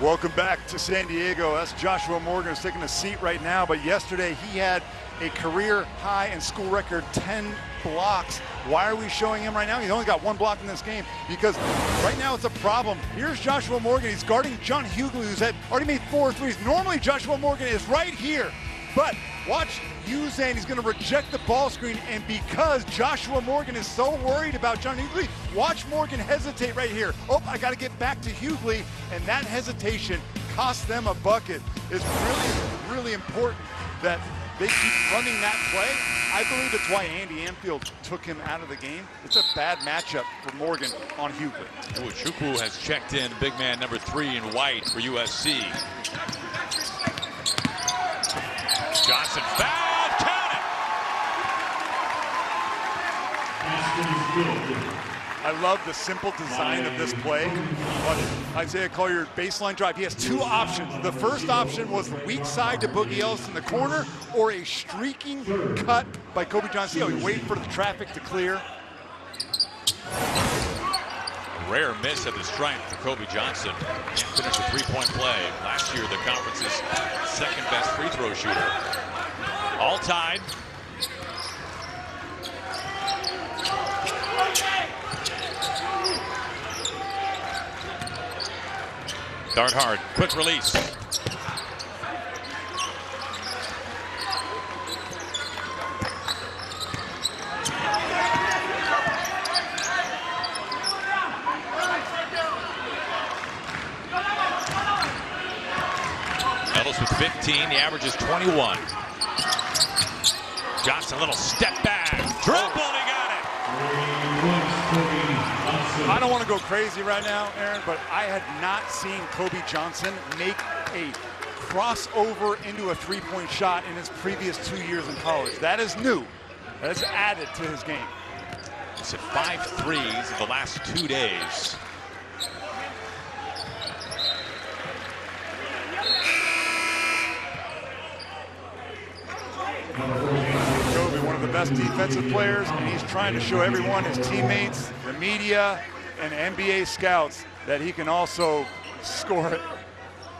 Welcome back to San Diego. That's Joshua Morgan who's taking a seat right now, but yesterday he had a career high and school record 10 blocks. Why are we showing him right now? He's only got 1 block in this game because right now it's a problem. Here's Joshua Morgan. He's guarding John Hughley, who's already made 4 threes. Normally Joshua Morgan is right here, but watch Uzan. He's going to reject the ball screen, and because Joshua Morgan is so worried about John Hughley, watch Morgan hesitate right here. Oh, I got to get back to Hughley, and that hesitation cost them a bucket. It's really, really important that they keep running that play. I believe it's why Andy Anfield took him out of the game. It's a bad matchup for Morgan on Hughley. Chukwu has checked in, big man number 3 in white for USC. Johnson foul, count it! I love the simple design of this play. Isaiah Collier baseline drive. He has 2 options. The first option was the weak side to Boogie Ellis in the corner, or a streaking cut by Kobe Johnson. He waited for the traffic to clear. A rare miss at the stripe for Kobe Johnson. Can't finish a 3-point play. Last year, the conference's second best free throw shooter. All tied. Dart hard, quick release. Ellis with 15, the average is 21. Johnson, a little step back, dribble, he got it. I don't want to go crazy right now, Aaron, but I had not seen Kobe Johnson make a crossover into a 3-point shot in his previous 2 years in college. That is new. That is added to his game. He's hit 5 threes in the last 2 days. Kobe, one of the best defensive players, and he's trying to show everyone, his teammates, the media, and NBA scouts, that he can also score it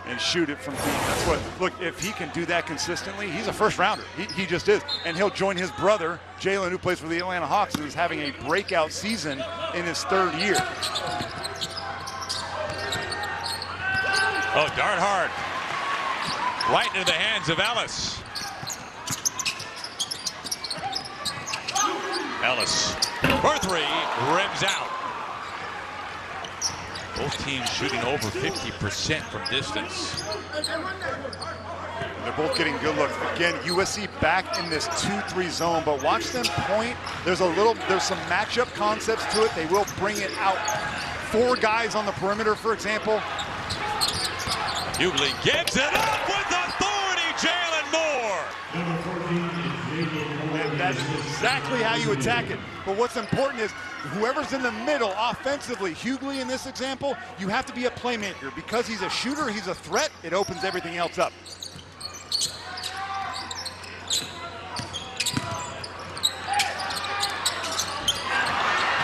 and shoot it from deep. That's what, look, if he can do that consistently, he's a first rounder. He just is. And he'll join his brother, Jalen, who plays for the Atlanta Hawks, who's having a breakout season in his 3rd year. Oh, dart hard. Right into the hands of Ellis. Ellis for 3, rims out. Both teams shooting over 50% from distance. They're both getting good looks. Again, USC back in this 2-3 zone, but watch them point. There's some matchup concepts to it. They will bring it out. 4 guys on the perimeter, for example. Hughley gives it up with authority, Jalen Moore. And that's exactly how you attack it. But what's important is whoever's in the middle offensively, Hughley in this example, you have to be a playmaker. Because he's a shooter, he's a threat, it opens everything else up.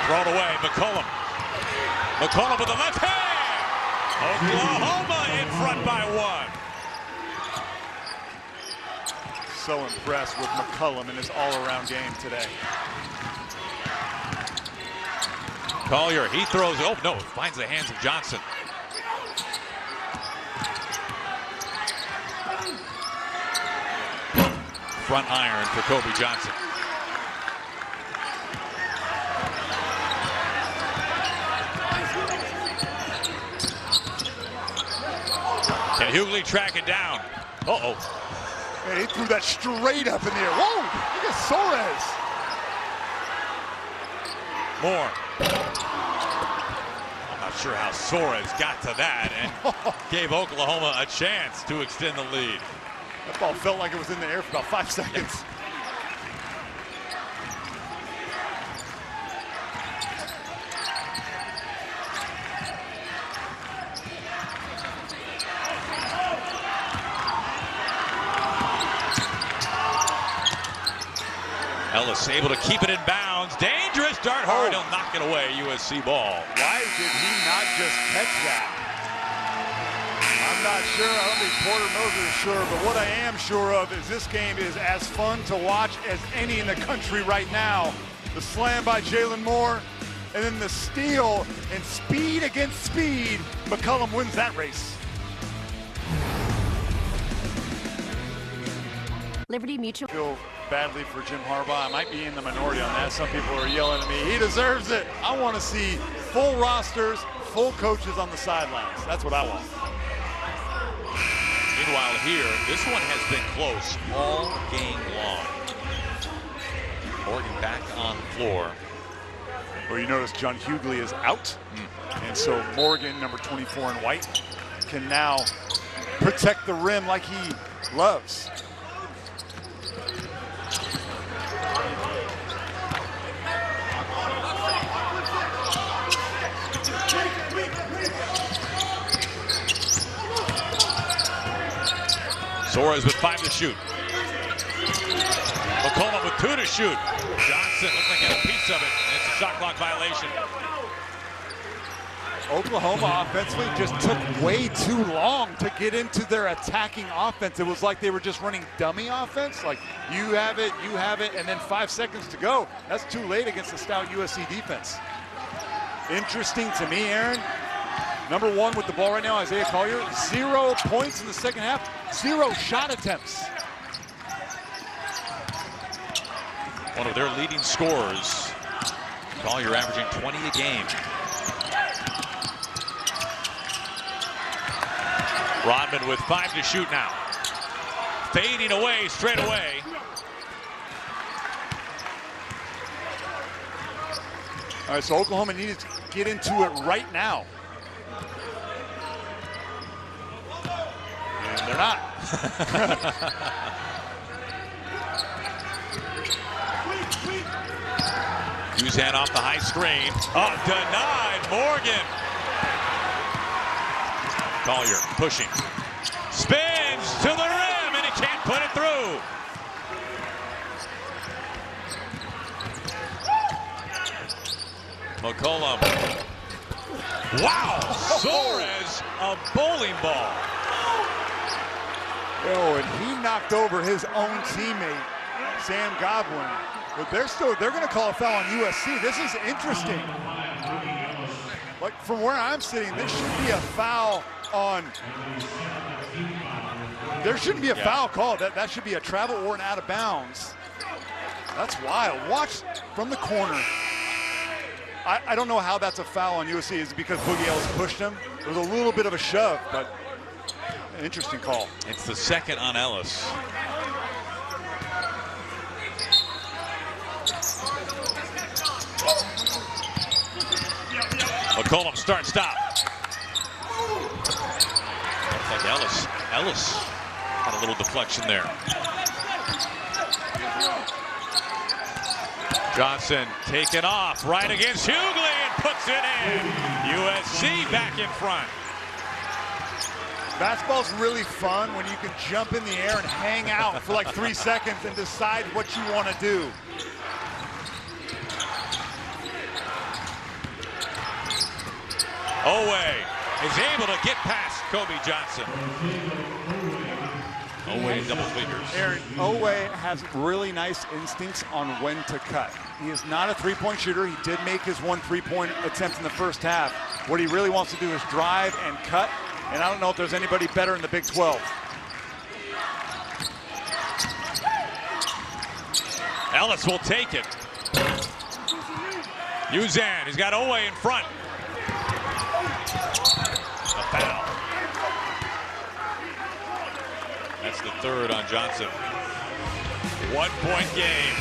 Thrown away, McCollum. McCollum with the left hand. Oklahoma in front by 1. So impressed with McCollum in his all-around game today. Collier, he throws, oh no, finds the hands of Johnson. Front iron for Kobe Johnson. Can Hughley track it down? Uh-oh. Man, he threw that straight up in the air. Whoa, look at Soares. More. I'm not sure how Soares got to that and gave Oklahoma a chance to extend the lead. That ball felt like it was in the air for about 5 seconds. Ellis able to keep it in bounds. Dangerous dart hard. He'll knock it away. USC ball. Why did he not just catch that? I'm not sure. I don't think Porter Moser is sure, but what I am sure of is this game is as fun to watch as any in the country right now. The slam by Jalen Moore, and then the steal and speed against speed. McCollum wins that race. Liberty Mutual. Feel badly for Jim Harbaugh. I might be in the minority on that. Some people are yelling at me. He deserves it. I want to see full rosters, full coaches on the sidelines. That's what I want. Meanwhile here, this one has been close all game long. Morgan back on the floor. Well, you notice John Hughley is out. And so Morgan, number 24 in white, can now protect the rim like he loves. Soares with 5 to shoot. McCollum with 2 to shoot. Johnson looks like he had a piece of it, and it's a shot clock violation. Oklahoma offensively just took way too long to get into their attacking offense. It was like they were just running dummy offense. Like, you have it, and then 5 seconds to go. That's too late against the stout USC defense. Interesting to me, Aaron. Number 1 with the ball right now, Isaiah Collier. 0 points in the second half, 0 shot attempts. One of their leading scorers. Collier averaging 20 a game. Rodman with 5 to shoot now. Fading away straight away. All right, so Oklahoma needed to get into it right now. And they're not. Uzan off the high screen. Oh, denied. Morgan. Collier pushing. Spins to the rim, and he can't put it through. McCollum. Wow. Soares, a bowling ball. Oh, and he knocked over his own teammate, Sam Godwin. But they're going to call a foul on USC. This is interesting. Like, from where I'm sitting, this should be a foul on. There shouldn't be a foul call. That should be a travel or an out of bounds. That's wild. Watch from the corner. I don't know how that's a foul on USC. Is it because Boogie Ellis pushed him? It was a little bit of a shove, but an interesting call. It's the second on Ellis. McCollum start stop. Looks like Ellis had a little deflection there. Johnson taken off right against Hughley and puts it in. USC back in front. Basketball's really fun when you can jump in the air and hang out for like 3 seconds and decide what you want to do. Oweh is able to get past Kobe Johnson. Oweh in double figures. Aaron, Oweh has really nice instincts on when to cut. He is not a three-point shooter. He did make his 1 3-point attempt in the first half. What he really wants to do is drive and cut, and I don't know if there's anybody better in the Big 12. Ellis will take it. Uzan, he's got Oweh in front. A foul. That's the third on Johnson. 1-point game,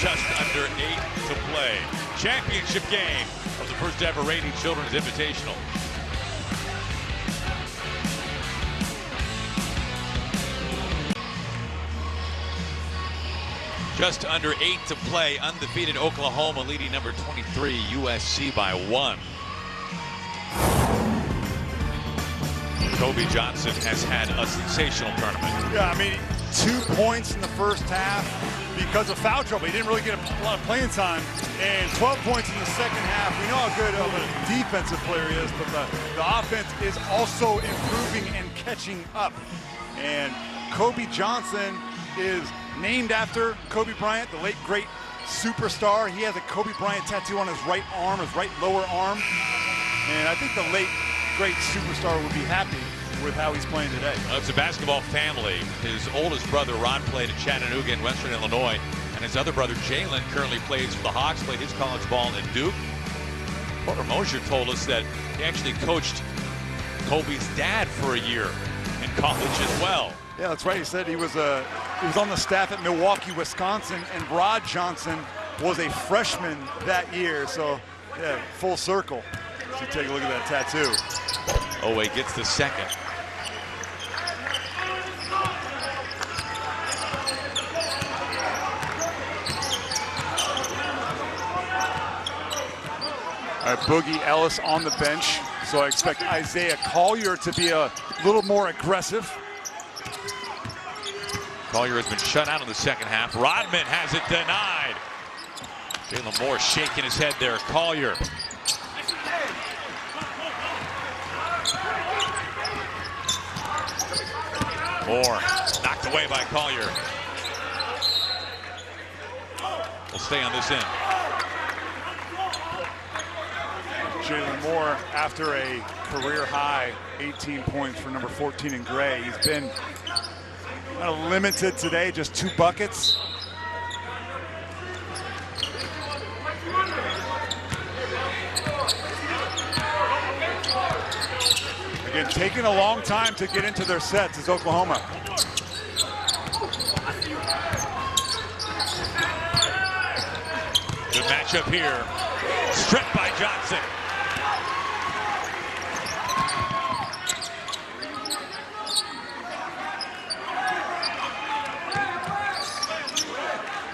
just under 8 to play. Championship game of the first ever Radiant Children's Invitational. Just under 8 to play. Undefeated Oklahoma leading number 23 USC by 1. Kobe Johnson has had a sensational tournament. Yeah, I mean, 2 points in the first half because of foul trouble. He didn't really get a lot of playing time, and 12 points in the second half. We know how good of a defensive player he is, but the offense is also improving and catching up. And Kobe Johnson is named after Kobe Bryant, the late great superstar. He has a Kobe Bryant tattoo on his right arm, his right lower arm. And I think the late great superstar would be happy with how he's playing today. Well, it's a basketball family. His oldest brother, Rod, played at Chattanooga in Western Illinois. And his other brother, Jalen, currently plays for the Hawks, played his college ball at Duke. Porter Mosier told us that he actually coached Kobe's dad for a year in college as well. Yeah, that's right. He said he was on the staff at Milwaukee, Wisconsin, and Rod Johnson was a freshman that year. So, yeah, full circle. So take a look at that tattoo. Oweh gets the second. All right, Boogie Ellis on the bench. So I expect Isaiah Collier to be a little more aggressive. Collier has been shut out in the second half. Rodman has it denied. Jalen Moore shaking his head there. Collier. Moore knocked away by Collier. We'll stay on this end. Jalen Moore, after a career high 18 points for number 14 in gray. He's been kind of limited today, just 2 buckets. Again, taking a long time to get into their sets is Oklahoma. Good matchup here. Stripped by Johnson.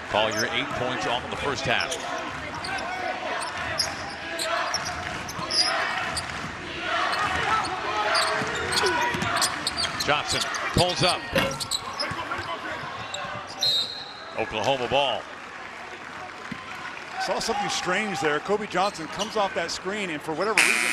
Collier 8 points off in the first half. Johnson pulls up. Oklahoma ball. Saw something strange there. Kobe Johnson comes off that screen, and for whatever reason,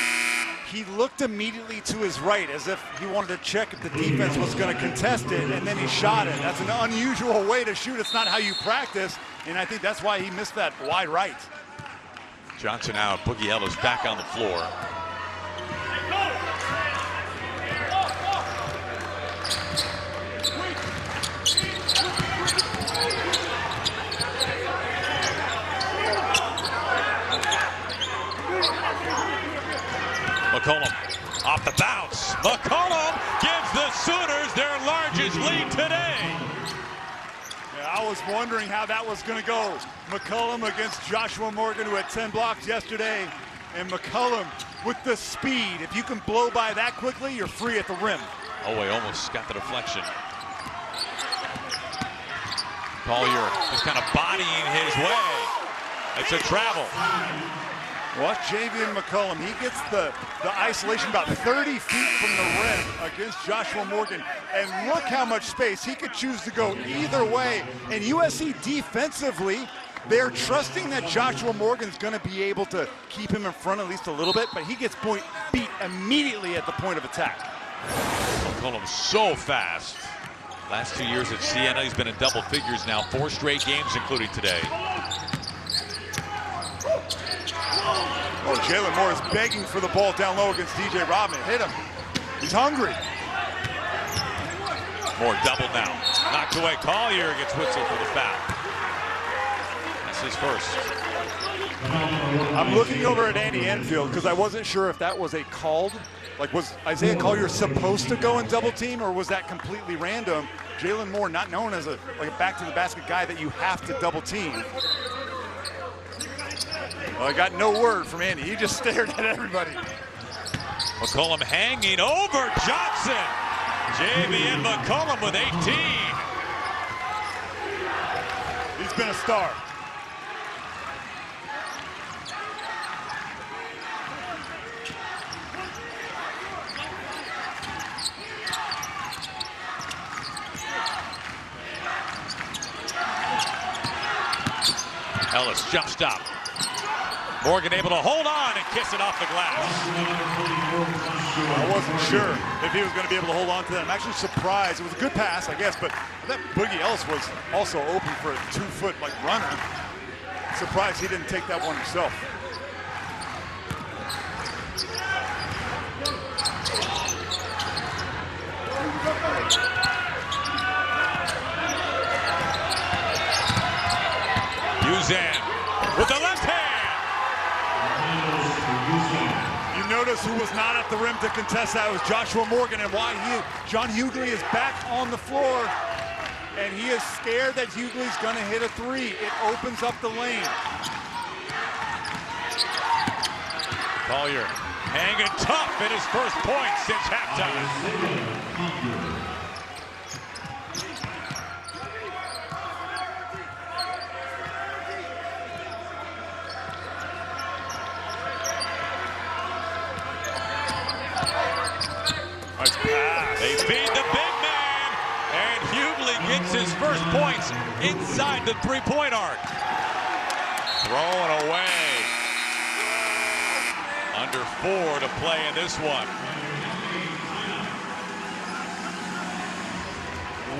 he looked immediately to his right as if he wanted to check if the defense was going to contest it, and then he shot it. That's an unusual way to shoot. It's not how you practice, and I think that's why he missed that wide right. Johnson out. Boogie Ellis back on the floor. McCollum off the bounce. McCollum gives the Sooners their largest lead today. Yeah, I was wondering how that was going to go. McCollum against Joshua Morgan, who had 10 blocks yesterday. And McCollum with the speed. If you can blow by that quickly, you're free at the rim. Oweh almost got the deflection. Collier just kind of bodying his way. It's a travel. Watch Javian McCollum. He gets the isolation about 30 feet from the rim against Joshua Morgan. And look how much space. He could choose to go either way. And USC defensively, they're trusting that Joshua Morgan's going to be able to keep him in front at least a little bit, but he gets beat immediately at the point of attack. McCollum so fast. Last 2 years at Siena, he's been in double figures now, 4 straight games, including today. Oh, Jalen Moore is begging for the ball down low against DJ Rodman. Hit him. He's hungry. Moore double now. Knocked away. Collier gets whistled for the foul. That's his first. I'm looking over at Andy Enfield because I wasn't sure if that was a called. Like, was Isaiah Collier supposed to go and double team, or was that completely random? Jalen Moore, not known as a back to the basket guy that you have to double team. Well, I got no word from Andy. He just stared at everybody. McCollum hanging over Johnson. Javian McCollum with 18. He's been a star. Ellis jump stop. Morgan able to hold on and kiss it off the glass. I wasn't sure if he was going to be able to hold on to that. I'm actually surprised. It was a good pass, I guess, but that Boogie Ellis was also open for a 2-foot runner. Surprised he didn't take that one himself. Uzan with the left hand. You notice who was not at the rim to contest that was Joshua Morgan, and why John Hughley is back on the floor, and he is scared that Hughley's gonna hit a 3. It opens up the lane. Collier hanging tough at his first point since halftime. They feed the big man, and Hughley gets his first points inside the three-point arc. Thrown away. Under 4 to play in this one.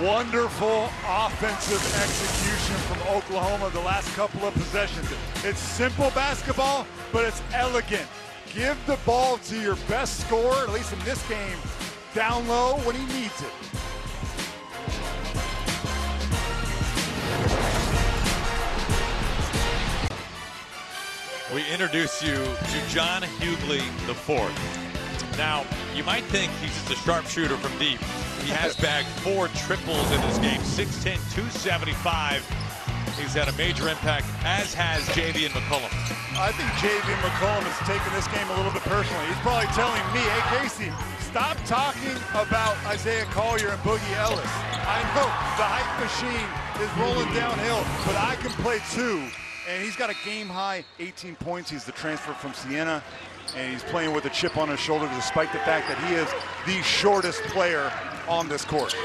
Wonderful offensive execution from Oklahoma the last couple of possessions. It's simple basketball, but it's elegant. Give the ball to your best scorer, at least in this game, down low when he needs it. We introduce you to John Hughley IV. Now, you might think he's just a sharpshooter from deep. He has bagged 4 triples in this game, 6'10", 275. He's had a major impact, as has Javian McCollum. I think Javian McCollum is taking this game a little bit personally. He's probably telling me, hey, Casey, stop talking about Isaiah Collier and Boogie Ellis. I know the hype machine is rolling downhill, but I can play too. And he's got a game-high 18 points. He's the transfer from Siena, and he's playing with a chip on his shoulder despite the fact that he is the shortest player on this court.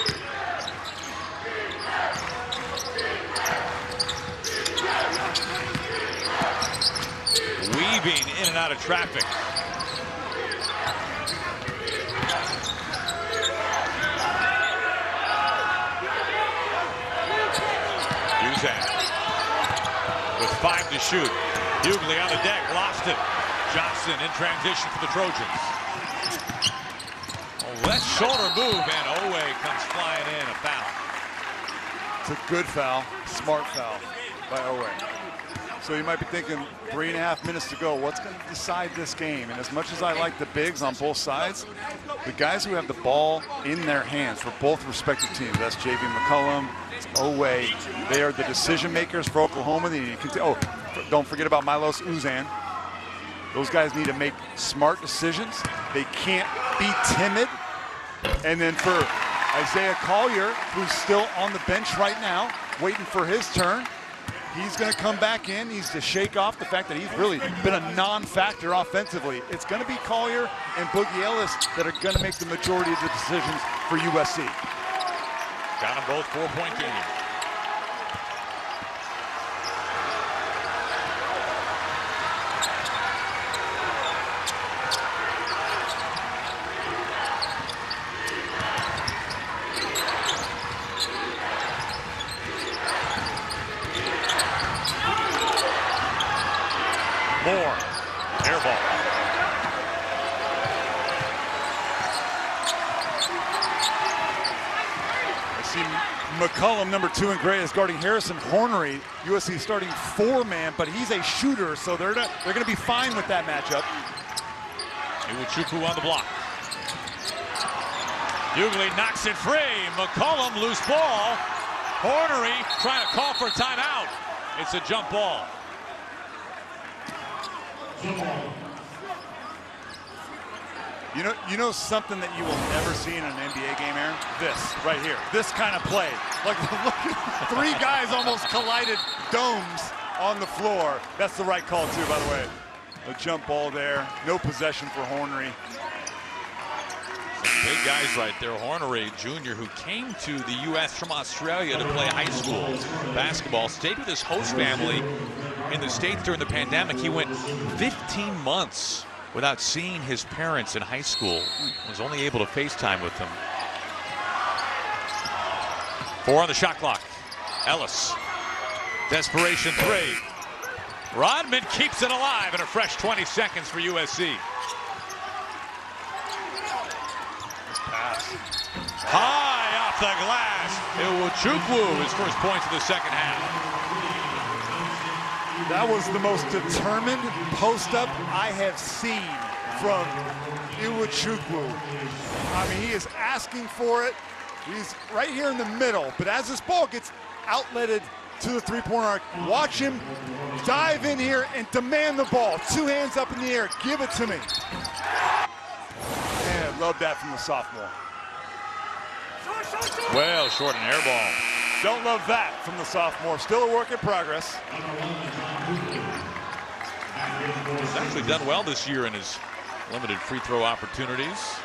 Weaving in and out of traffic. Uzan with 5 to shoot. Hughley on the deck, lost it. Johnson in transition for the Trojans. Oh, left shoulder move, and Owe comes flying in, a foul. It's a good foul, smart foul by Owe. So you might be thinking 3.5 minutes to go. What's going to decide this game? And as much as I like the bigs on both sides, the guys who have the ball in their hands for both respective teams, that's Javian McCollum, Owe, they are the decision makers for Oklahoma. Don't forget about Milos Uzan. Those guys need to make smart decisions. They can't be timid. And then for Isaiah Collier, who's still on the bench right now, waiting for his turn, He's going to come back in. He's to shake off the fact that he's really been a non-factor offensively. It's going to be Collier and Boogie Ellis that are going to make the majority of the decisions for USC. Got them both 4-point game. Moore, air ball. I see McCollum, number 2 in gray, is guarding Harrison Hornery. USC starting 4-man, but he's a shooter, so they're going to be fine with that matchup. Iwuchukwu on the block. Hughley knocks it free. McCollum, loose ball. Hornery trying to call for a timeout. It's a jump ball. You know something that you will never see in an NBA game, Aaron? This right here, this kind of play. Like, look, 3 guys almost collided domes on the floor. That's the right call too, by the way. A jump ball there, no possession for Hornery. Some big guys right there. Hornery Jr., who came to the U.S. from Australia to play high school basketball, stayed with his host family in the States during the pandemic. He went 15 months without seeing his parents in high school. Was only able to FaceTime with them. 4 on the shot clock. Ellis. Desperation 3. Rodman keeps it alive in a fresh 20 seconds for USC. Pass. High off the glass. Iwuchukwu, his first points of the second half. That was the most determined post-up I have seen from Iwuchukwu. I mean, he is asking for it. He's right here in the middle, but as this ball gets outletted to the three-point arc, watch him dive in here and demand the ball. 2 hands up in the air. Give it to me. Man, love that from the sophomore. Well, short and air ball. Don't love that from the sophomore. Still a work in progress. He's actually done well this year in his limited free throw opportunities.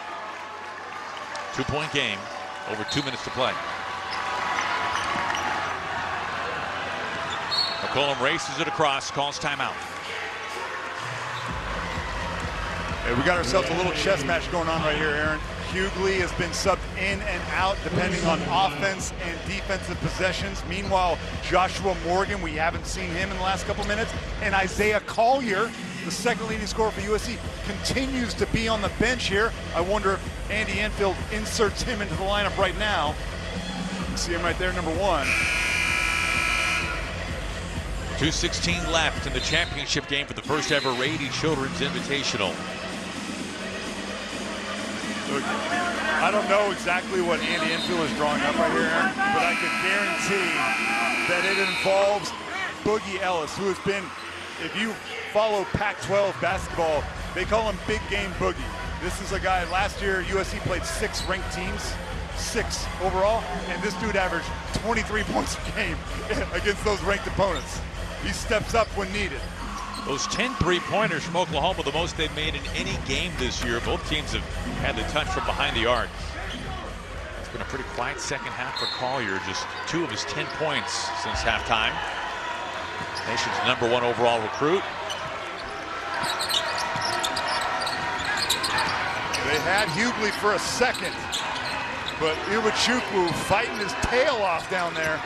2-point game, over 2 minutes to play. McCollum races it across, calls timeout. Hey, we got ourselves a little chess match going on right here, Aaron. Hughley has been subbed in and out depending on offense and defensive possessions. Meanwhile, Joshua Morgan, we haven't seen him in the last couple minutes. And Isaiah Collier, the second leading scorer for USC, continues to be on the bench here. I wonder if Andy Enfield inserts him into the lineup right now. You see him right there, number 1. 2:16 left in the championship game for the first ever Rady Children's Invitational. Look, I don't know exactly what Andy Enfield is drawing up right here, Aaron, but I can guarantee that it involves Boogie Ellis, who has been, if you follow Pac-12 basketball, they call him Big Game Boogie. This is a guy, last year USC played 6 ranked teams, 6 overall, and this dude averaged 23 points a game against those ranked opponents. He steps up when needed. Those 10 3-pointers from Oklahoma, the most they've made in any game this year. Both teams have had the touch from behind the arc. It's been a pretty quiet second half for Collier. Just 2 of his 10 points since halftime. Nation's #1 overall recruit. They had Hughley for a second, but Iwuchukwu fighting his tail off down there.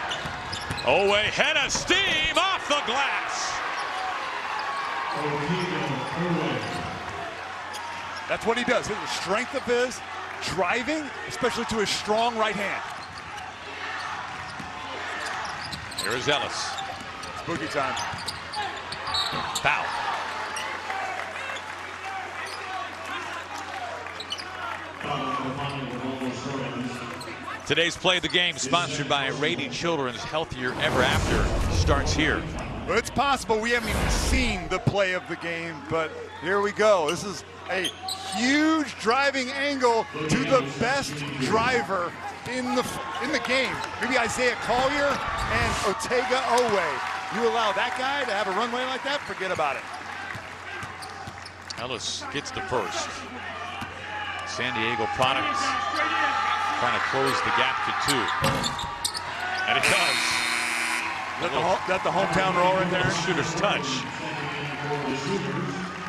Owe, head of steam off the glass. That's what he does. The strength of his driving, especially to his strong right hand. Here is Ellis. It's boogie time. Foul. Today's Play of the Game, sponsored by Rady Children's Healthier Ever After, starts here. Well, it's possible we haven't even seen the play of the game, but here we go. This is a huge driving angle to the best driver in the game. Maybe Isaiah Collier and Otega Owe. You allow that guy to have a runway like that, forget about it. Ellis gets the first. San Diego Products trying to close the gap to 2. And it does. That the hometown roll right there? Shooter's touch.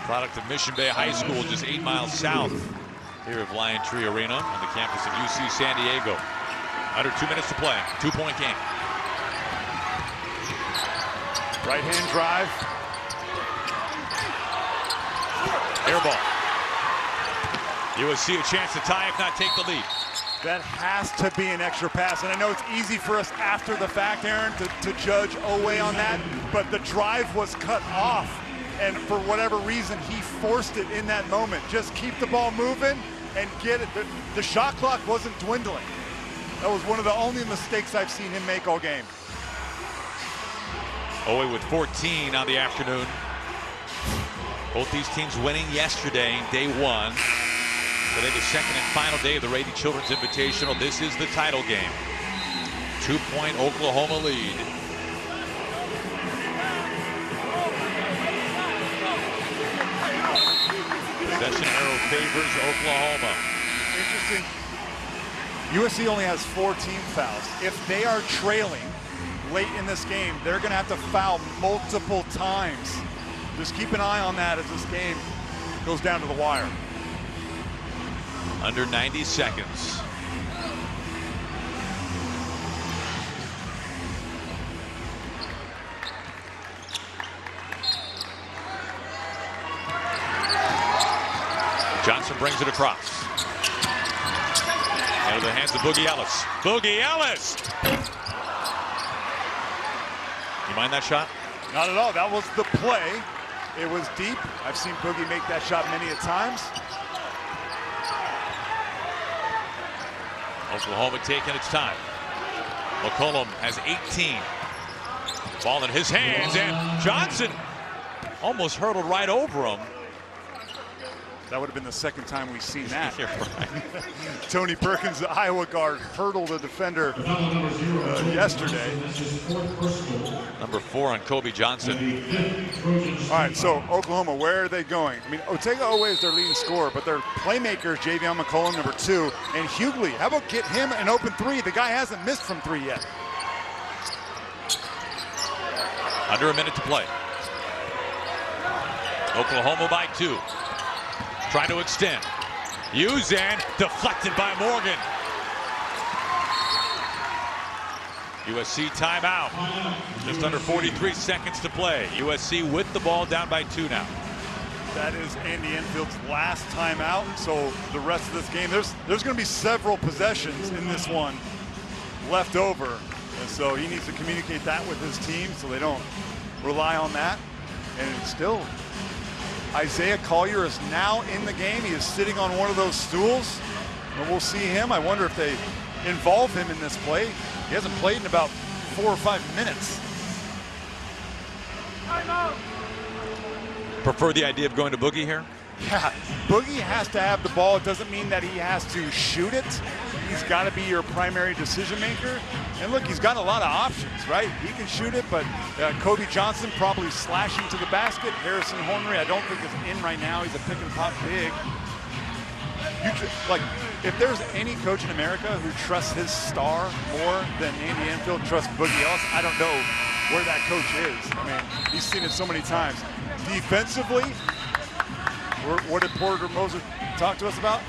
Product of Mission Bay High School, just 8 miles south here of Lion Tree Arena on the campus of UC San Diego. Under 2 minutes to play, 2-point game. Right hand drive. Air ball. USC a chance to tie, if not take the lead. That has to be an extra pass. And I know it's easy for us after the fact, Aaron, to judge Oweh on that, but the drive was cut off. And for whatever reason, he forced it in that moment. Just keep the ball moving and get it. The shot clock wasn't dwindling. That was one of the only mistakes I've seen him make all game. Oweh with 14 on the afternoon. Both these teams winning yesterday, day 1. Today, the second and final day of the Rady Children's Invitational. This is the title game. 2-point Oklahoma lead. Possession arrow favors Oklahoma. Interesting. USC only has 4 team fouls. If they are trailing late in this game, they're going to have to foul multiple times. Just keep an eye on that as this game goes down to the wire. Under 90 seconds. Johnson brings it across. Into the hands of Boogie Ellis. Boogie Ellis! You mind that shot? Not at all. That was the play. It was deep. I've seen Boogie make that shot many a times. Oklahoma taking its time. McCollum has 18. Ball in his hands, and Johnson almost hurdled right over him. That would have been the second time we've seen that. You're right. Tony Perkins, the Iowa guard, hurdled a defender yesterday. Number 4 on Kobe Johnson. All right, so Oklahoma, where are they going? I mean, Otega Oweh is their leading scorer, but their playmakers, Javion McCollum, number 2, and Hughley. How about get him an open 3? The guy hasn't missed from 3 yet. Under a minute to play. Oklahoma by 2. Trying to extend. Uzan deflected by Morgan. USC timeout. Just under 43 seconds to play. USC with the ball, down by 2 now. That is Andy Enfield's last timeout. So the rest of this game, there's going to be several possessions in this one left over. And so he needs to communicate that with his team so they don't rely on that. And it's still, Isaiah Collier is now in the game. He is sitting on one of those stools. And we'll see him. I wonder if they involve him in this play. He hasn't played in about 4 or 5 minutes. Prefer the idea of going to Boogie here? Yeah, Boogie has to have the ball. It doesn't mean that he has to shoot it. He's got to be your primary decision maker. And look, he's got a lot of options, right? He can shoot it, but Kobe Johnson probably slashing to the basket. Harrison Hornery, I don't think is in right now. He's a pick and pop big. Like, if there's any coach in America who trusts his star more than Andy Enfield trusts Boogie Ellis, I don't know where that coach is. I mean, he's seen it so many times. Defensively, what did Porter Moser talk to us about?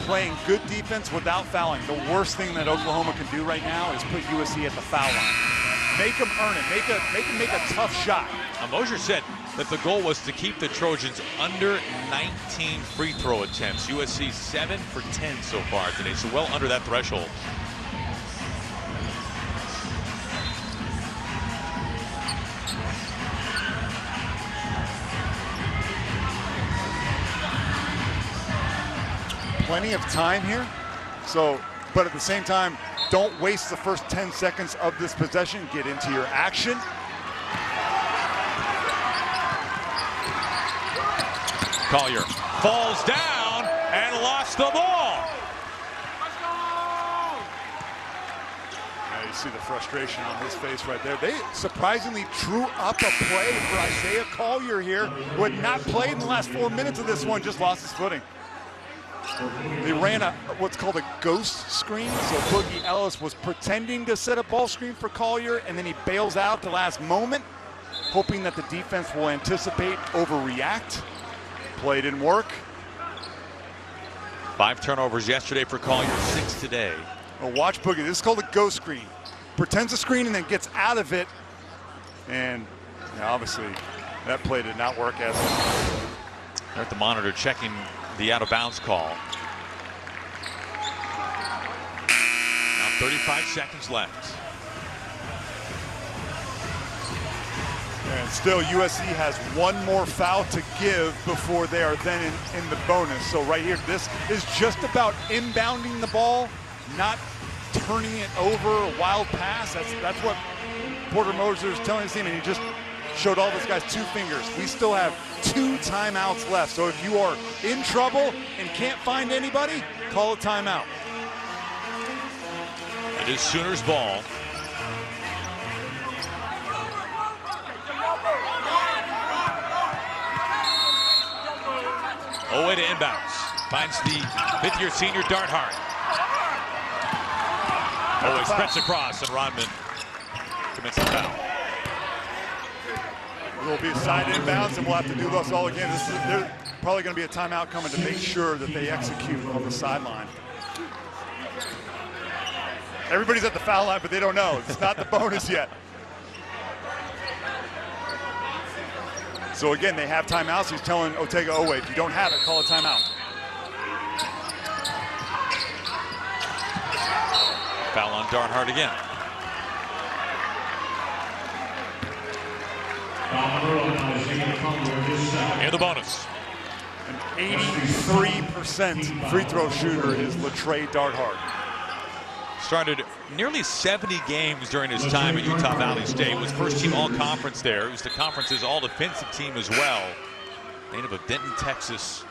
Playing good defense without fouling. The worst thing that Oklahoma can do right now is put USC at the foul line. Make them earn it. Make them make a tough shot. Moser said that the goal was to keep the Trojans under 19 free throw attempts. USC 7 for 10 so far today, so well under that threshold. Plenty of time here. So, but at the same time, don't waste the first 10 seconds of this possession. Get into your action. Collier falls down and lost the ball. Yeah, You see the frustration on his face right there. They surprisingly drew up a play for Isaiah Collier here, who had not played in the last 4 minutes of this one, just lost his footing. They ran what's called a ghost screen. So Boogie Ellis was pretending to set a ball screen for Collier, and then he bails out at the last moment, hoping that the defense will anticipate, overreact. Play didn't work. 5 turnovers yesterday for Collier, 6 today. Well, watch Boogie. This is called a ghost screen. Pretends a screen and then gets out of it. And obviously that play did not work as well. They're at the monitor checking the out of bounds call. Now 35 seconds left. And still USC has one more foul to give before they are then in the bonus. So right here, this is just about inbounding the ball, not turning it over, a wild pass. That's what Porter Moser is telling his team, and he just showed all those guys 2 fingers. We still have 2 timeouts left. So if you are in trouble and can't find anybody, call a timeout. It is Sooners ball. Oway to inbounds. Finds the 5th-year senior Dart Hart. Oway spreads across, and Rodman commits a foul. There will be a side inbounds, and we'll have to do this all again. There's probably going to be a timeout coming to make sure that they execute on the sideline. Everybody's at the foul line, but they don't know. It's not the bonus yet. So again, they have timeouts. He's telling Otega Oway, if you don't have it, call a timeout. Foul on Dart Hart again. Here the bonus. An 83% free throw shooter is Latrey Dart Hart. Started nearly 70 games during his time at Utah Valley State. Was first team all-conference there. He was the conference's all-defensive team as well. Native of Denton, Texas.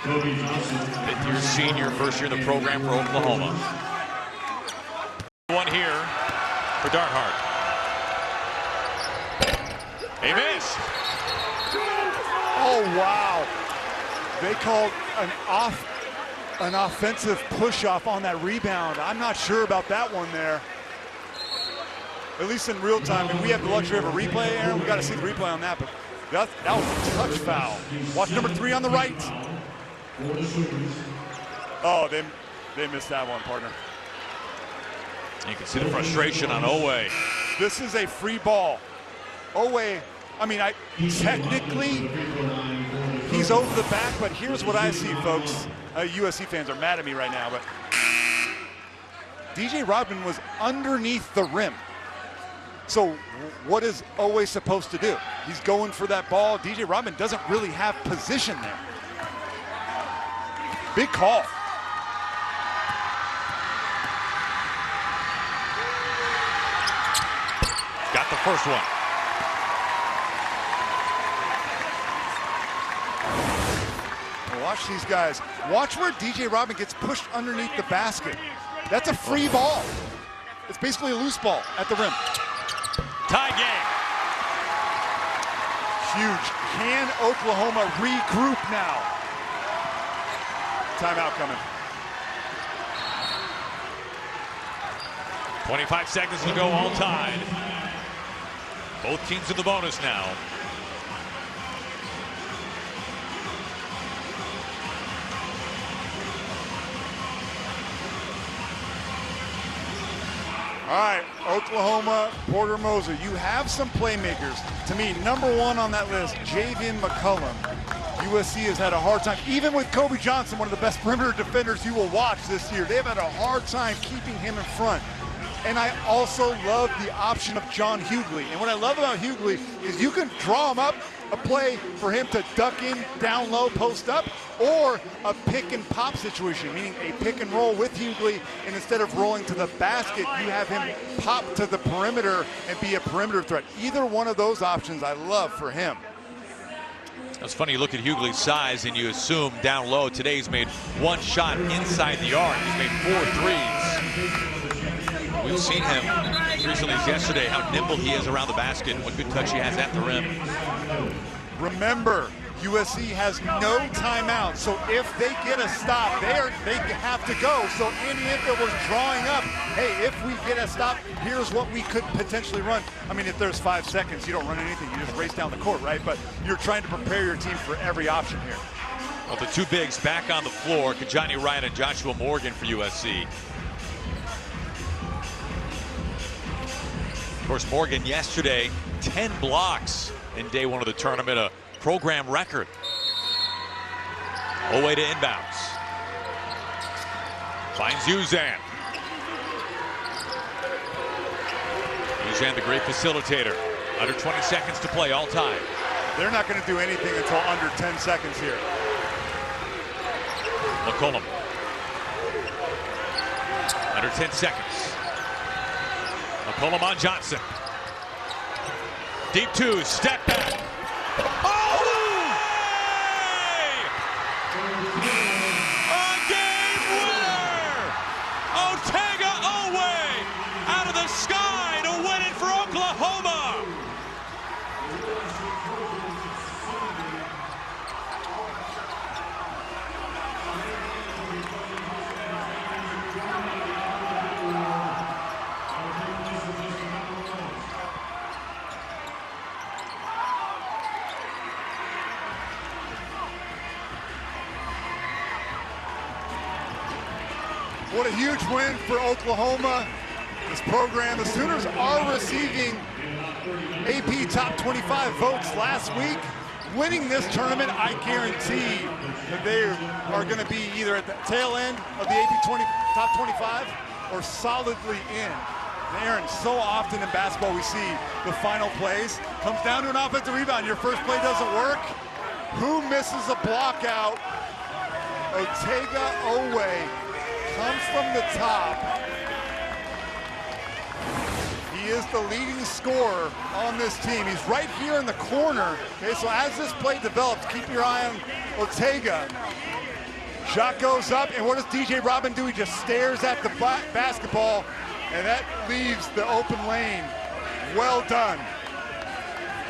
5th-year senior, first year in the program for Oklahoma. One here for Dart Hart. He missed. Oh, wow. They called an offensive push-off on that rebound. I'm not sure about that one there. At least in real time. I mean, we have the luxury of a replay, Aaron. We got to see the replay on that, but that was a touch foul. Watch number 3 on the right. Oh, they missed that one, partner. You can see the frustration on Oway. This is a free ball. Oway, technically, he's over the back, but here's what I see, folks. USC fans are mad at me right now, but DJ Rodman was underneath the rim. So what is Oway supposed to do? He's going for that ball. DJ Rodman doesn't really have position there. Big call. Got the first one. Watch these guys. Watch where DJ Rodman gets pushed underneath the basket. That's a free ball. It's basically a loose ball at the rim. Tie game. Huge. Can Oklahoma regroup now? Timeout coming. 25 seconds to go, all tied. Both teams in the bonus now. All right, Oklahoma, Porter Moser, you have some playmakers. To me, number 1 on that list, Javian McCullum. USC has had a hard time, even with Kobe Johnson, one of the best perimeter defenders you will watch this year. They've had a hard time keeping him in front. And I also love the option of John Hughley. And what I love about Hughley is you can draw him up, a play for him to duck in, down low, post up, or a pick and pop situation, meaning a pick and roll with Hughley, and instead of rolling to the basket, you have him pop to the perimeter and be a perimeter threat. Either one of those options I love for him. It's funny, you look at Hughley's size and you assume down low. Today he's made 1 shot inside the arc. He's made 4 threes. We've seen him as recently as yesterday, how nimble he is around the basket, what good touch he has at the rim. Remember, USC has no timeout, so if they get a stop, they have to go. So Andy Enfield was drawing up, hey, if we get a stop, here's what we could potentially run. I mean, if there's 5 seconds, you don't run anything, you just race down the court, right? But you're trying to prepare your team for every option here. Well, the two bigs back on the floor, Kajani Ryan and Joshua Morgan for USC. Of course, Morgan yesterday, 10 blocks in day one of the tournament, a program record. Away to inbounds. Finds Uzan. Uzan, the great facilitator. Under 20 seconds to play, all time. They're not going to do anything until under 10 seconds here. McCollum. Under 10 seconds. McCollum on Johnson. Deep two, step back. Sky to win it for Oklahoma. What a huge win for Oklahoma. This program, the Sooners are receiving AP Top 25 votes last week. Winning this tournament, I guarantee that they are going to be either at the tail end of the AP Top 25 or solidly in. And Aaron, so often in basketball we see the final plays comes down to an offensive rebound. Your first play doesn't work. Who misses a block out? Otega Owe comes from the top. He is the leading scorer on this team. He's right here in the corner. Okay, so as this play develops, keep your eye on Ortega. Shot goes up, and what does DJ Robin do? He just stares at the basketball, and that leaves the open lane. Well done.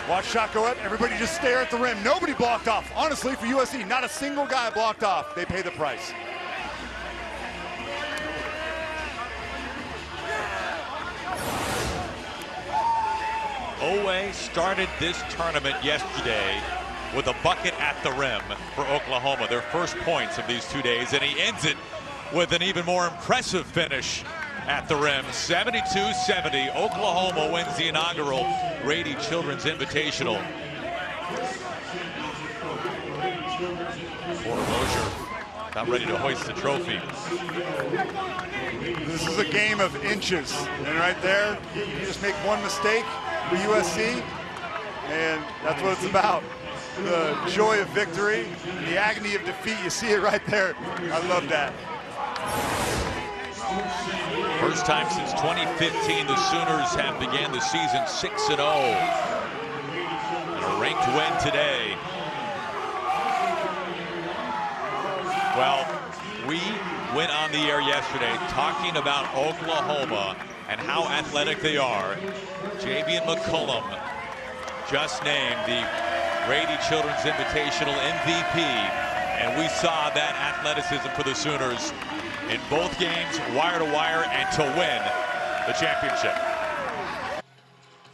Watch shot go up. Everybody just stare at the rim. Nobody blocked off. Honestly, for USC, not a single guy blocked off. They pay the price. Owe started this tournament yesterday with a bucket at the rim for Oklahoma, their first points of these 2 days, and he ends it with an even more impressive finish at the rim. 72-70, Oklahoma wins the inaugural Grady Children's Invitational. Porter Mosier about ready to hoist the trophy. This is a game of inches, and right there, you just make one mistake for USC, and that's what it's about. The joy of victory, the agony of defeat, you see it right there. I love that. First time since 2015 the Sooners have began the season 6-0. And a ranked win today. Well, we went on the air yesterday talking about Oklahoma and how athletic they are. Javian McCollum just named the Grady Children's Invitational MVP, and we saw that athleticism for the Sooners in both games, wire to wire, and to win the championship.